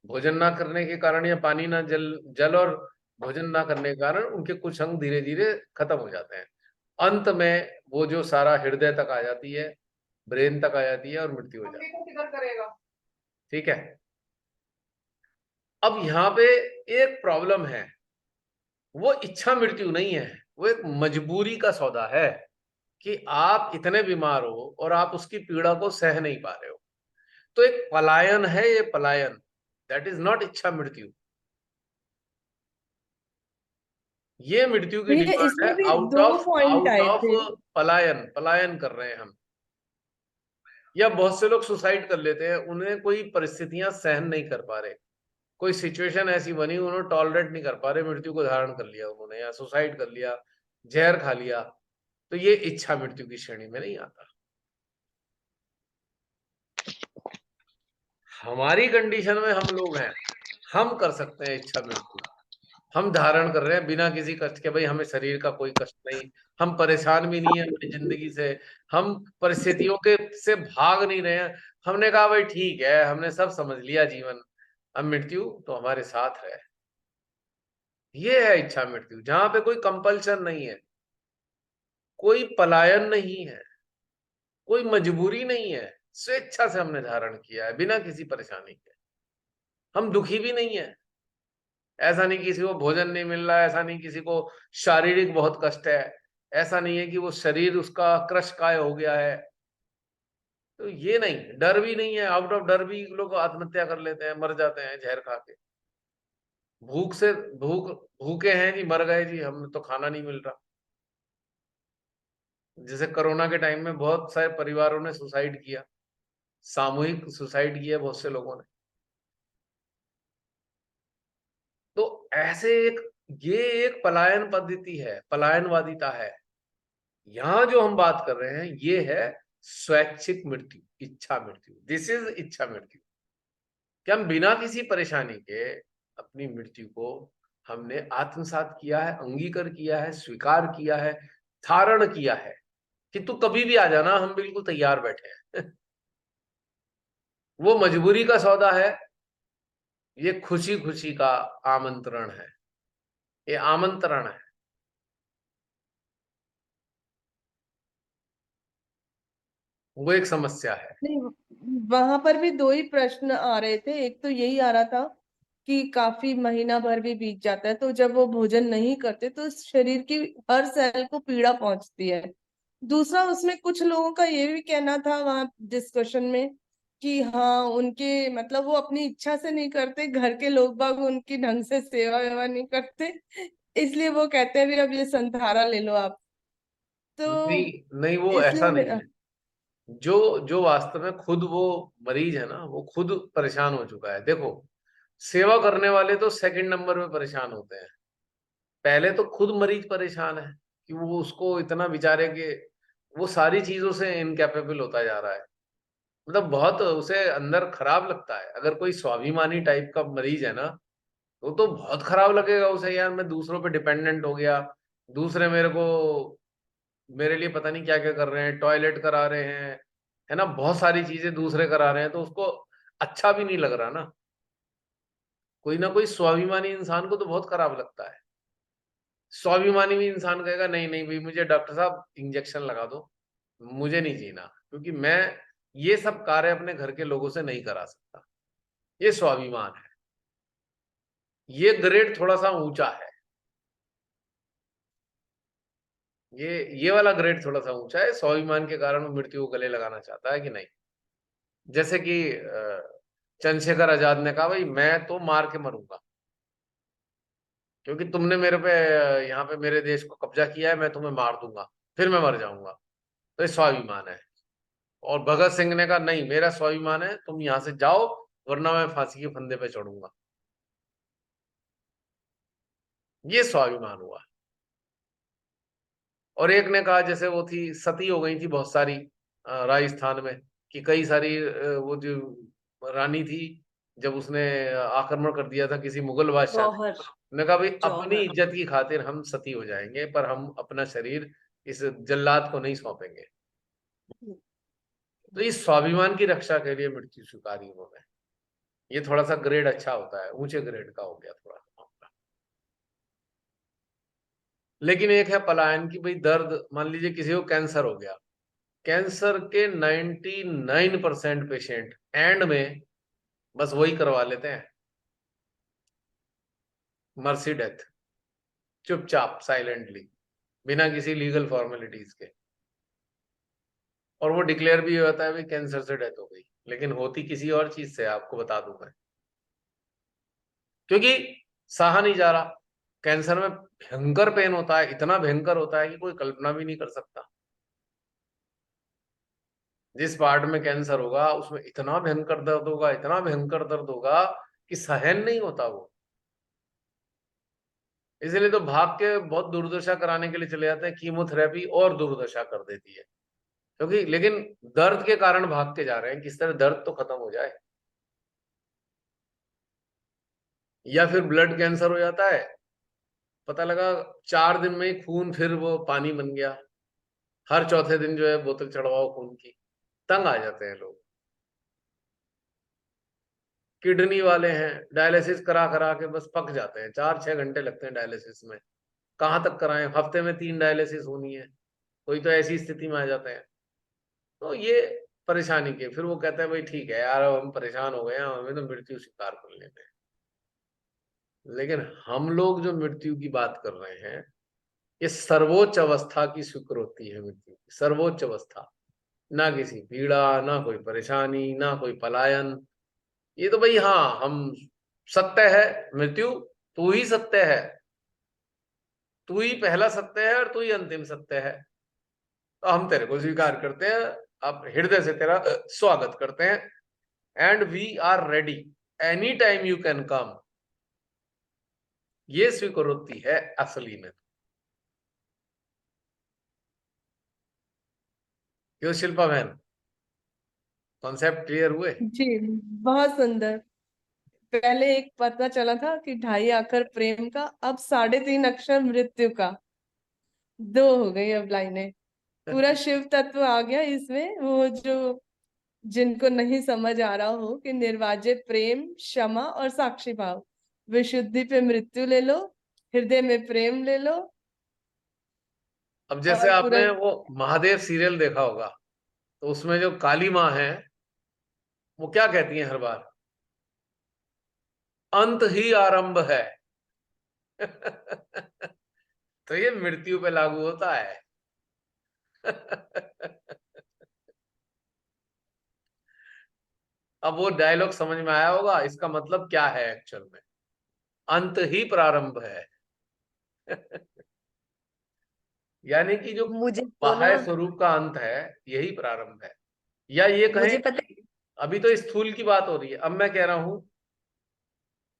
भोजन ना करने के कारण, या पानी ना जल जल और भोजन ना करने के कारण उनके कुछ अंग धीरे धीरे खत्म हो जाते हैं। अंत में वो जो सारा हृदय तक आ जाती है, ब्रेन तक आ जाती है, और मृत्यु हो जाती है। किधर करेगा, ठीक है। अब यहाँ पे एक प्रॉब्लम है, वो इच्छा मृत्यु नहीं है, वो एक मजबूरी का सौदा है कि आप इतने बीमार हो और आप उसकी पीड़ा को सह नहीं पा रहे हो। तो एक पलायन है, ये पलायन, दैट इज नॉट इच्छा मृत्यु। ये मृत्यु की भैया डिमांड है, इसमें भी आउट दो ऑफ पॉइंट आउट आए ऑफ थे। पलायन, पलायन कर रहे हैं हम। या बहुत से लोग सुसाइड कर लेते हैं, उन्हें कोई परिस्थितियां सहन नहीं कर पा रहे, कोई सिचुएशन ऐसी बनी, उन्होंने टॉलरेट नहीं कर पा रहे, मृत्यु को धारण कर लिया उन्होंने, या सुसाइड कर लिया, जहर खा लिया। तो ये इच्छा मृत्यु की श्रेणी में नहीं आता। हमारी कंडीशन में हम लोग हैं, हम कर सकते हैं इच्छा मृत्यु। हम धारण कर रहे हैं बिना किसी कष्ट के, भाई हमें शरीर का कोई कष्ट नहीं, हम परेशान भी नहीं है अपनी जिंदगी से, हम परिस्थितियों के से भाग नहीं रहे हैं। हमने कहा भाई ठीक है, हमने सब समझ लिया जीवन, अब मृत्यु तो हमारे साथ है। ये है इच्छा मृत्यु, जहां पे कोई कंपल्शन नहीं है, कोई पलायन नहीं है, कोई मजबूरी नहीं है, स्वेच्छा से हमने धारण किया है बिना किसी परेशानी के। हम दुखी भी नहीं है, ऐसा नहीं किसी को भोजन नहीं मिल रहा है, ऐसा नहीं किसी को शारीरिक बहुत कष्ट है, ऐसा नहीं है कि वो शरीर उसका क्रश काय हो गया है। तो ये नहीं, डर भी नहीं है, आउट ऑफ डर भी लोग आत्महत्या कर लेते हैं, मर जाते हैं जहर खा के। भूख से, भूखे हैं जी, मर गए जी, हमें तो खाना नहीं मिल रहा। जैसे कोरोना के टाइम में बहुत सारे परिवारों ने सुसाइड किया, सामूहिक सुसाइड किया बहुत से लोगों ने। तो ऐसे एक, ये एक पलायन पद्धति है, पलायनवादिता है। यहां जो हम बात कर रहे हैं ये है स्वैच्छिक मृत्यु, इच्छा मृत्यु। दिस इज इच्छा मृत्यु, कि हम बिना किसी परेशानी के अपनी मृत्यु को हमने आत्मसात किया है, अंगीकार किया है, स्वीकार किया है, धारण किया है कि तू कभी भी आ जाना, हम बिल्कुल तैयार बैठे हैं। वो मजबूरी का सौदा है, ये खुशी खुशी का आमंत्रण है, ये आमंत्रण है। वो एक समस्या है। नहीं, वहां पर भी दो ही प्रश्न आ रहे थे। एक तो यही आ रहा था कि काफी महीना भर भी बीत जाता है, तो जब वो भोजन नहीं करते तो शरीर की हर सेल को पीड़ा पहुंचती है। दूसरा, उसमें कुछ लोगों का ये भी कहना था वहां डिस्कशन में कि हाँ, उनके मतलब वो अपनी इच्छा से नहीं करते, घर के लोग बाग उनकी ढंग से सेवा वेवा नहीं करते, इसलिए वो कहते हैं भी अब ये संथारा ले लो आप। नहीं, तो नहीं, वो ऐसा नहीं इसलिए है। जो जो वास्तव में खुद वो मरीज है ना, वो खुद परेशान हो चुका है। देखो, सेवा करने वाले तो सेकंड नंबर में परेशान होते हैं, पहले तो खुद मरीज परेशान है कि वो, उसको इतना बेचारे के वो सारी चीजों से इनकैपेबल होता जा रहा है। मतलब बहुत उसे अंदर खराब लगता है। अगर कोई स्वाभिमानी टाइप का मरीज है ना, तो बहुत खराब लगेगा उसे, यार मैं दूसरों पे डिपेंडेंट हो गया, दूसरे मेरे लिए पता नहीं क्या क्या कर रहे हैं, टॉयलेट करा रहे हैं, है ना, बहुत सारी चीजें दूसरे करा रहे हैं, तो उसको अच्छा भी नहीं लग रहा ना। कोई ना कोई स्वाभिमानी इंसान को तो बहुत खराब लगता है। स्वाभिमानी भी इंसान कहेगा नहीं नहीं भाई, मुझे डॉक्टर साहब इंजेक्शन लगा दो, मुझे नहीं जीना, क्योंकि मैं ये सब कार्य अपने घर के लोगों से नहीं करा सकता। ये स्वाभिमान है, ये ग्रेड थोड़ा सा ऊंचा है। ये वाला ग्रेड थोड़ा सा ऊंचा है। स्वाभिमान के कारण वो मृत्यु को गले लगाना चाहता है कि नहीं। जैसे कि चंद्रशेखर आजाद ने कहा भाई मैं तो मार के मरूंगा, क्योंकि तुमने मेरे पे, यहाँ पे मेरे देश को कब्जा किया है, मैं तुम्हें मार दूंगा, फिर मैं मर जाऊंगा। तो ये स्वाभिमान है। और भगत सिंह ने कहा नहीं, मेरा स्वाभिमान है, तुम यहाँ से जाओ, वरना मैं फांसी के फंदे पे चढ़ूंगा। ये स्वाभिमान हुआ। और एक ने कहा, जैसे वो थी, सती हो गई थी बहुत सारी राजस्थान में, कि कई सारी वो जो रानी थी जब उसने आक्रमण कर दिया था किसी मुगल बादशाह ने। जौहर। उन्होंने कहा भाई अपनी जौहर। इज्जत की खातिर हम सती हो जाएंगे, पर हम अपना शरीर इस जल्लाद को नहीं सौंपेंगे। तो इस स्वाभिमान की रक्षा के लिए मृत्यु स्वीकारी उन्होंने। ये थोड़ा सा ग्रेड अच्छा होता है, ऊंचे ग्रेड का हो गया थोड़ा सा मामला। लेकिन एक है पलायन की, भाई दर्द, मान लीजिए किसी को कैंसर हो गया, कैंसर के 99% पेशेंट एंड में बस वही करवा लेते हैं, मर्सी डेथ, चुपचाप साइलेंटली, बिना किसी लीगल फॉर्मेलिटीज के। और वो डिक्लेयर भी होता है भाई कैंसर से डेथ हो गई, लेकिन होती किसी और चीज से, आपको बता दूं मैं, क्योंकि सहा नहीं जा रहा। कैंसर में भयंकर पेन होता है, इतना भयंकर होता है कि कोई कल्पना भी नहीं कर सकता। जिस पार्ट में कैंसर होगा उसमें इतना भयंकर दर्द होगा, इतना भयंकर दर्द होगा कि सहन नहीं होता वो। इसलिए तो भाग के बहुत दुर्दशा कराने के लिए चले जाते हैं, कीमोथेरेपी और दुर्दशा कर देती है, क्योंकि लेकिन दर्द के कारण भाग के जा रहे हैं, किस तरह दर्द तो खत्म हो जाए। या फिर ब्लड कैंसर हो जाता है, पता लगा 4 दिन में ही खून फिर वो पानी बन गया, हर चौथे दिन जो है बोतल चढ़वाओ खून की, तंग आ जाते हैं लोग। किडनी वाले हैं, डायलिसिस करा करा के बस पक जाते हैं, 4-6 घंटे लगते हैं डायलिसिस में। कहाँ तक कराएं, हफ्ते में 3 डायलिसिस होनी है, कोई तो ऐसी स्थिति में आ जाते हैं। तो ये परेशानी के, फिर वो कहते हैं भाई ठीक है यार, अब हम परेशान हो गए हैं, हमें तो मृत्यु स्वीकार कर लेते हैं। लेकिन हम लोग जो मृत्यु की बात कर रहे हैं, ये सर्वोच्च अवस्था की स्वीकृति है, मृत्यु की सर्वोच्च अवस्था। ना किसी पीड़ा, ना कोई परेशानी, ना कोई पलायन। ये तो भाई हाँ, हम सत्य है मृत्यु, तू ही सत्य है, तू ही पहला सत्य है और तू ही अंतिम सत्य है। तो हम तेरे को स्वीकार करते हैं, अब हृदय से तेरा स्वागत करते हैं, and we are ready, any time you can come. ये स्वीकृति है असली में। क्यों शिल्पा बहन, कॉन्सेप्ट क्लियर हुए? जी, बहुत सुंदर। पहले एक पता चला था कि 2.5 अक्षर प्रेम का, अब 3.5 अक्षर मृत्यु का। 2 हो गई अब लाइनें। पूरा शिव तत्व आ गया इसमें। वो जो जिनको नहीं समझ आ रहा हो कि निर्वाज्य प्रेम, क्षमा और साक्षी भाव, विशुद्धि पे मृत्यु ले लो, हृदय में प्रेम ले लो, अब जैसे और पूरा। आपने वो महादेव सीरियल देखा होगा, तो उसमें जो काली माँ है, वो क्या कहती है हर बार, अंत ही आरंभ है। तो ये मृत्यु पे लागू होता है। अब वो डायलॉग समझ में आया होगा, इसका मतलब क्या है एक्चुअल में, अंत ही प्रारंभ है। यानी कि जो मुझे तो ना, बाह्य स्वरूप का अंत है, यही प्रारंभ है। या ये मुझे कहें, पता है। अभी तो स्थूल की बात हो रही है, अब मैं कह रहा हूं,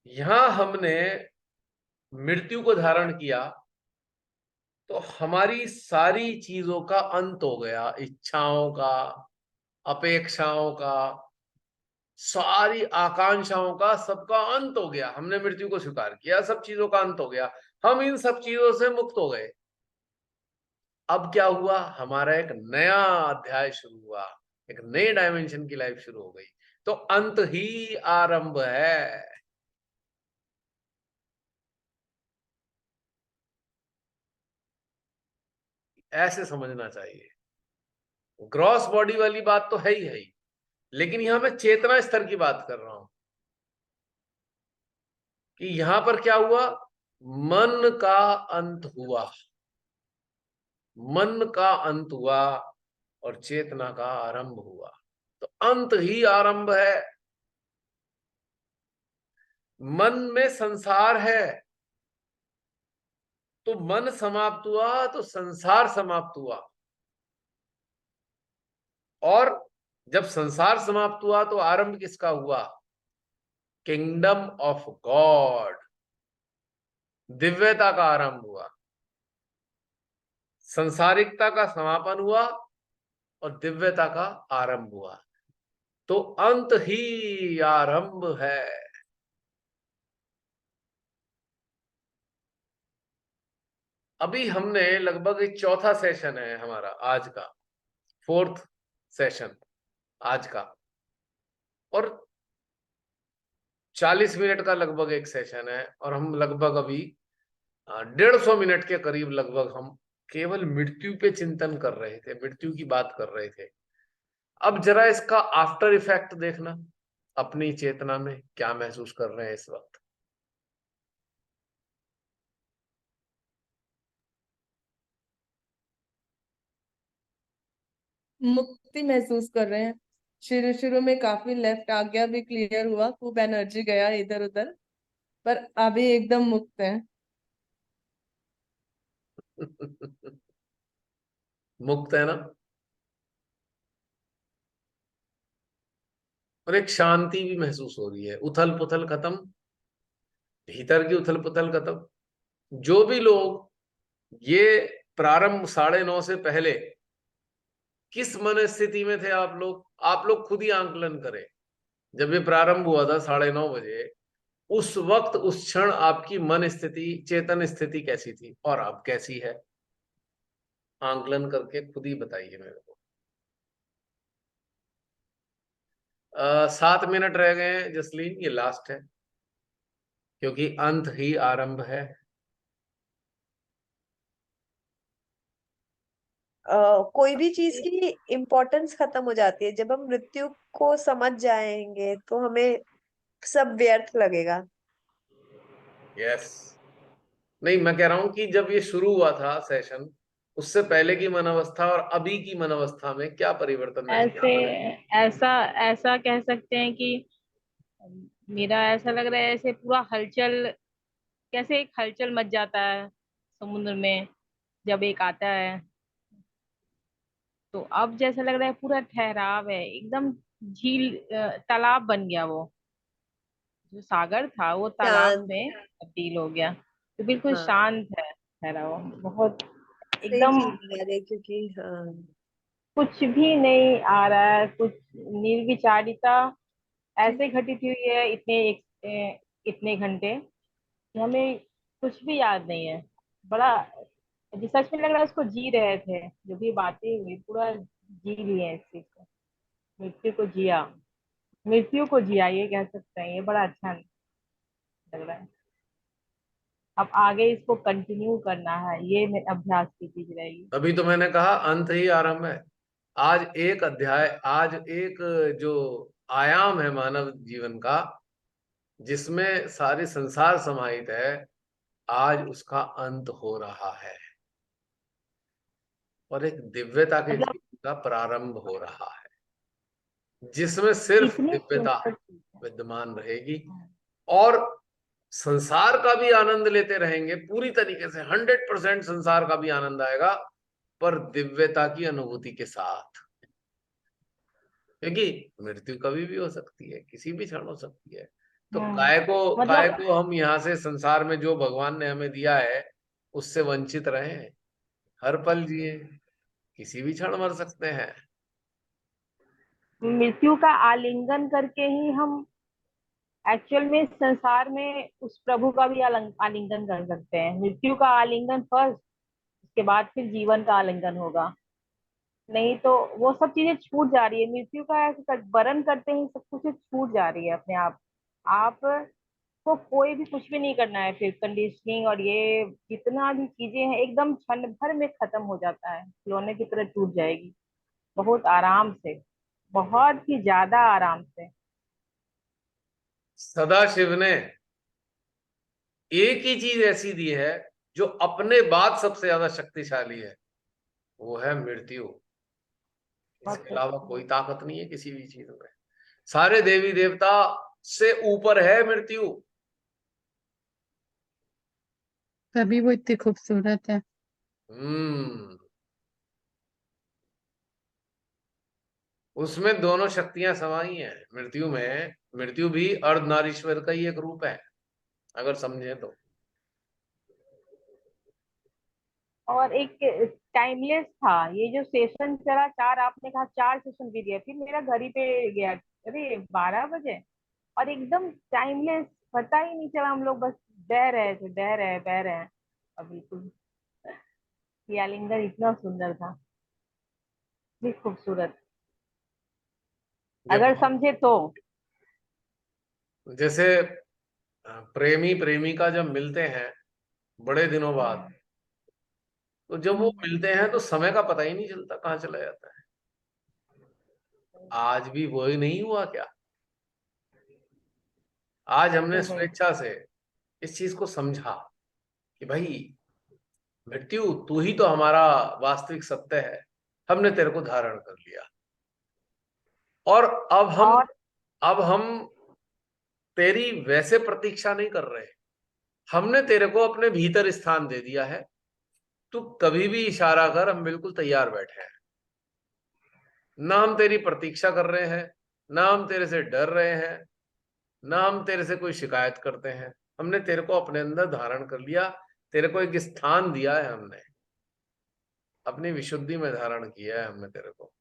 यहां हमने मृत्यु को धारण किया तो हमारी सारी चीजों का अंत हो गया, इच्छाओं का, अपेक्षाओं का, सारी आकांक्षाओं का, सबका अंत हो गया। हमने मृत्यु को स्वीकार किया, सब चीजों का अंत हो गया, हम इन सब चीजों से मुक्त हो गए। अब क्या हुआ, हमारा एक नया अध्याय शुरू हुआ, एक नए डायमेंशन की लाइफ शुरू हो गई। तो अंत ही आरंभ है। ऐसे समझना चाहिए। ग्रॉस बॉडी वाली बात तो है ही, लेकिन यहां मैं चेतना स्तर की बात कर रहा हूं कि यहां पर क्या हुआ, मन का अंत हुआ, मन का अंत हुआ और चेतना का आरंभ हुआ। तो अंत ही आरंभ है। मन में संसार है, तो मन समाप्त हुआ तो संसार समाप्त हुआ। और जब संसार समाप्त हुआ तो आरंभ किसका हुआ, किंगडम ऑफ गॉड, दिव्यता का आरंभ हुआ। संसारिकता का समापन हुआ और दिव्यता का आरंभ हुआ। तो अंत ही आरंभ है। अभी हमने लगभग एक चौथा सेशन है हमारा आज का, फोर्थ सेशन आज का, और 40 मिनट का लगभग एक सेशन है, और हम लगभग अभी 150 मिनट के करीब लगभग हम केवल मृत्यु पे चिंतन कर रहे थे, मृत्यु की बात कर रहे थे। अब जरा इसका आफ्टर इफेक्ट देखना, अपनी चेतना में क्या महसूस कर रहे हैं इस वक्त। मुक्ति महसूस कर रहे हैं। शुरू शुरू में काफी लेफ्ट आ गया, भी क्लियर हुआ, खूब एनर्जी गया इधर उधर, पर अभी एकदम मुक्त है। मुक्त है ना, और एक शांति भी महसूस हो रही है, उथल पुथल खत्म, भीतर की उथल पुथल खत्म। जो भी लोग ये प्रारंभ 9:30 से पहले किस मन स्थिति में थे, आप लोग खुद ही आंकलन करें। जब ये प्रारंभ हुआ था 9:30 बजे, उस वक्त उस क्षण आपकी मन स्थिति, चेतन स्थिति कैसी थी और अब कैसी है, आंकलन करके खुद ही बताइए मेरे को। 7 मिनट रह गए हैं जसलीन, ये लास्ट है, क्योंकि अंत ही आरंभ है। कोई भी चीज की इम्पोर्टेंस खत्म हो जाती है जब हम मृत्यु को समझ जाएंगे, तो हमें सब व्यर्थ लगेगा। यस, नहीं मैं कह रहा हूं कि जब ये शुरू हुआ था सेशन, उससे पहले की मन अवस्था और अभी की मन अवस्था में क्या परिवर्तन महसूस ऐसे हो रहे हैं? ऐसा ऐसा कह सकते हैं कि मेरा ऐसा लग रहा है ऐसे पूरा हलचल, कैसे एक हलचल मच जाता है समुद्र में जब एक आता है। तो अब जैसा लग रहा है पूरा ठहराव है एकदम, झील तालाब बन गया वो, जो सागर था वो तालाब शांत। में तब्दील हो गया। तो बिल्कुल हाँ, शांत है ठहराव, बहुत सही एकदम, फीलिंग आ रही है, क्योंकि हाँ। कुछ भी नहीं आ रहा है, कुछ निर्विचारिता ऐसे घटित हुई है इतने घंटे कि हमें कुछ भी याद नहीं है। बड़ा जी, सच में लग रहा है उसको जी रहे थे, जो भी बातें हुई पूरा जी लिए इस चीज को, मृत्यु को जिया, मृत्यु को जिया ये कह सकते हैं। ये बड़ा अच्छा लग रहा है। अब आगे इसको कंटिन्यू करना है, ये मेरे अभ्यास की चीज रहेगी। अभी तो मैंने कहा अंत ही आरंभ है। आज एक अध्याय, आज एक जो आयाम है मानव जीवन का, जिसमें सारे संसार समाहित है, आज उसका अंत हो रहा है और एक दिव्यता के मतलब जीवन का प्रारंभ हो रहा है, जिसमें सिर्फ कितनी दिव्यता सुंदर चीज है। विद्यमान रहेगी, और संसार का भी आनंद लेते रहेंगे पूरी तरीके से, 100% संसार का भी आनंद आएगा, पर दिव्यता की अनुभूति के साथ। क्योंकि मृत्यु कभी भी हो सकती है, किसी भी क्षण हो सकती है। तो काय मतलब को हम यहाँ से संसार में जो भगवान ने हमें दिया है उससे वंचित रहे, हर पल जिए, किसी भी क्षण मर सकते हैं। मृत्यु का आलिंगन करके ही हम एक्चुअल में संसार में उस प्रभु का भी आलिंगन कर सकते हैं। मृत्यु का आलिंगन फर्स्ट, उसके बाद फिर जीवन का आलिंगन होगा। नहीं तो वो सब चीजें छूट जा रही है, मृत्यु का ऐसे वरण करते ही सब कुछ छूट जा रही है अपने आप। आप को कोई भी कुछ भी नहीं करना है, फिर कंडीशनिंग और ये जितना भी चीजें हैं एकदम क्षण भर में खत्म हो जाता है, खिलौने की तरह टूट जाएगी, बहुत आराम से, बहुत ही ज्यादा आराम से। सदा शिव ने एक ही चीज ऐसी दी है जो अपने बाद सबसे ज्यादा शक्तिशाली है, वो है मृत्यु। बहुत इसके अलावा सच्ची कोई बात। ताकत नहीं है किसी भी चीज में। सारे देवी देवता से ऊपर है मृत्यु। तभी वो इतनी खूबसूरत है। हम्म, उसमें दोनों शक्तियां समाई हैं मृत्यु में। मृत्यु भी अर्धनारीश्वर का ही एक रूप है, अगर समझे तो। और एक टाइमलेस था ये जो सेशन चला, चार आपने कहा, चार सेशन भी दिया, फिर मेरा घर ही पे गया अरे 12 बजे, और एकदम टाइमलेस, पता ही नहीं चला, हम लोग बस बह रहे थे, बह रहे हैं। और बिल्कुल ये आलिंगन इतना सुंदर था, इतनी खूबसूरत, जब अगर समझे तो। जैसे प्रेमी प्रेमिका जब मिलते हैं बड़े दिनों बाद, तो जब वो मिलते हैं तो समय का पता ही नहीं चलता कहाँ चला जाता है। आज भी वही नहीं हुआ क्या? आज हमने स्वेच्छा से इस चीज को समझा कि भाई मृत्यु तू ही तो हमारा वास्तविक सत्य है, हमने तेरे को धारण कर लिया। और और अब हम तेरी वैसे प्रतीक्षा नहीं कर रहे, हमने तेरे को अपने भीतर स्थान दे दिया है। तू कभी भी इशारा कर, हम बिल्कुल तैयार बैठे हैं। ना हम तेरी प्रतीक्षा कर रहे हैं, ना हम तेरे से डर रहे हैं, ना हम तेरे से कोई शिकायत करते हैं। हमने तेरे को अपने अंदर धारण कर लिया, तेरे को एक स्थान दिया है, हमने अपनी विशुद्धि में धारण किया है हमने तेरे को।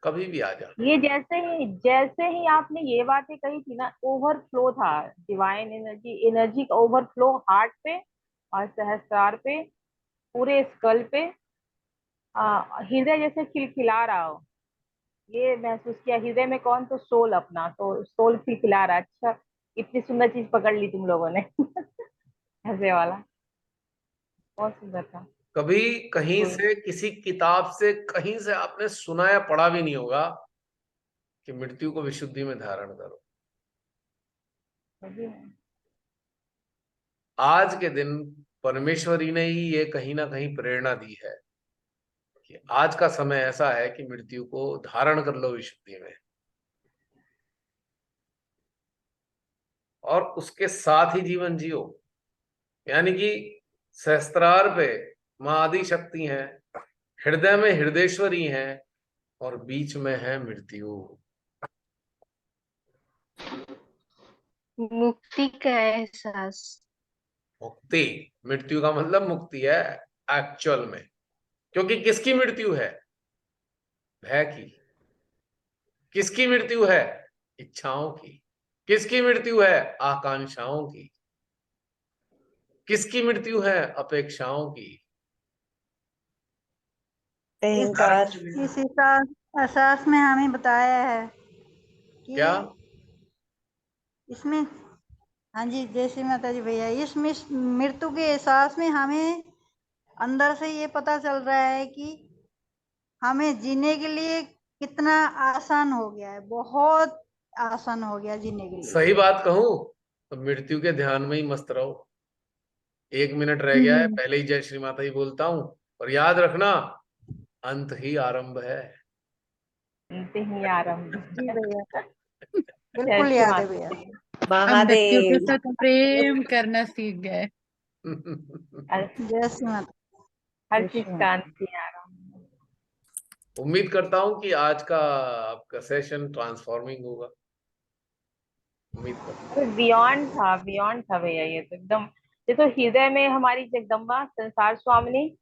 कभी भी आ जा। ये जैसे ही आपने ये बातें कही थी ना, ओवरफ्लो था, डिवाइन एनर्जी, एनर्जी का ओवरफ्लो हार्ट पे और सहस्त्रार पे, पूरे स्कल पे, हृदय जैसे खिलखिला रहा हो, ये महसूस किया। हृदय में कौन? तो सोल, अपना तो सोल खिलखिला रहा है। अच्छा, इतनी सुंदर चीज पकड़ ली तुम लोगों ने। ऐसे वाला बहुत सुंदर था। कभी कहीं बिल्कुल। से, किसी किताब से, कहीं से आपने सुना या पढ़ा भी नहीं होगा कि मृत्यु को विशुद्धि में धारण करो। आज के दिन परमेश्वरी ने ही ये कहीं ना कहीं प्रेरणा दी है कि आज का समय ऐसा है कि मृत्यु को धारण कर लो विशुद्धि में, और उसके साथ ही जीवन जियो। यानी कि सहस्त्रार पे मां आदि शक्ति हैं, हृदय में हृदयेश्वरी हैं, और बीच में है मृत्यु। मुक्ति का एहसास। मुक्ति, मृत्यु का मतलब मुक्ति है एक्चुअल में। क्योंकि किसकी मृत्यु है? भय की। किसकी मृत्यु है? इच्छाओं की। किसकी मृत्यु है? आकांक्षाओं की। किसकी मृत्यु है? अपेक्षाओं की। इस अहंकार। इस एहसास में हमें बताया है क्या? कि इसमें, हाँ जी, जय श्री माता जी भैया, इस मृत्यु के एहसास में हमें अंदर से ये पता चल रहा है कि हमें जीने के लिए कितना आसान हो गया है, बहुत आसान हो गया जीने के लिए। सही बात कहूं तो मृत्यु के ध्यान में ही मस्त रहो। 1 मिनट रह गया है, पहले ही जय श्री माता ही बोलता हूं। और याद रखना, अंत ही आरंभ है। इनसे ही आरंभ। जी भैया, जय बिल्कुल श्री याद है माता भैया। दी। हम मृत्यु के महादेव। साथ प्रेम करना सीख गए। हर जय श्री माता। हर जय चीज श्री का माता। अंत ही आरंभ। उम्मीद करता हूं कि आज का आपका सेशन ट्रांसफॉर्मिंग होगा। उम्मीद करता हूं। बियॉन्ड था भैया, ये तो एकदम, ये तो हृदय में हमारी जगदम्बा संसार स्वामिनी,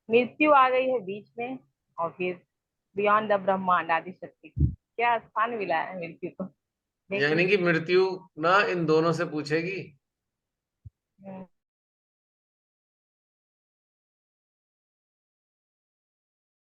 मृत्यु आ गई है बीच में, और फिर बियॉन्ड द ब्रह्मांड आदि शक्ति, क्या स्थान मिला है मृत्यु को, यानी देखिए। कि मृत्यु ना इन दोनों से पूछेगी,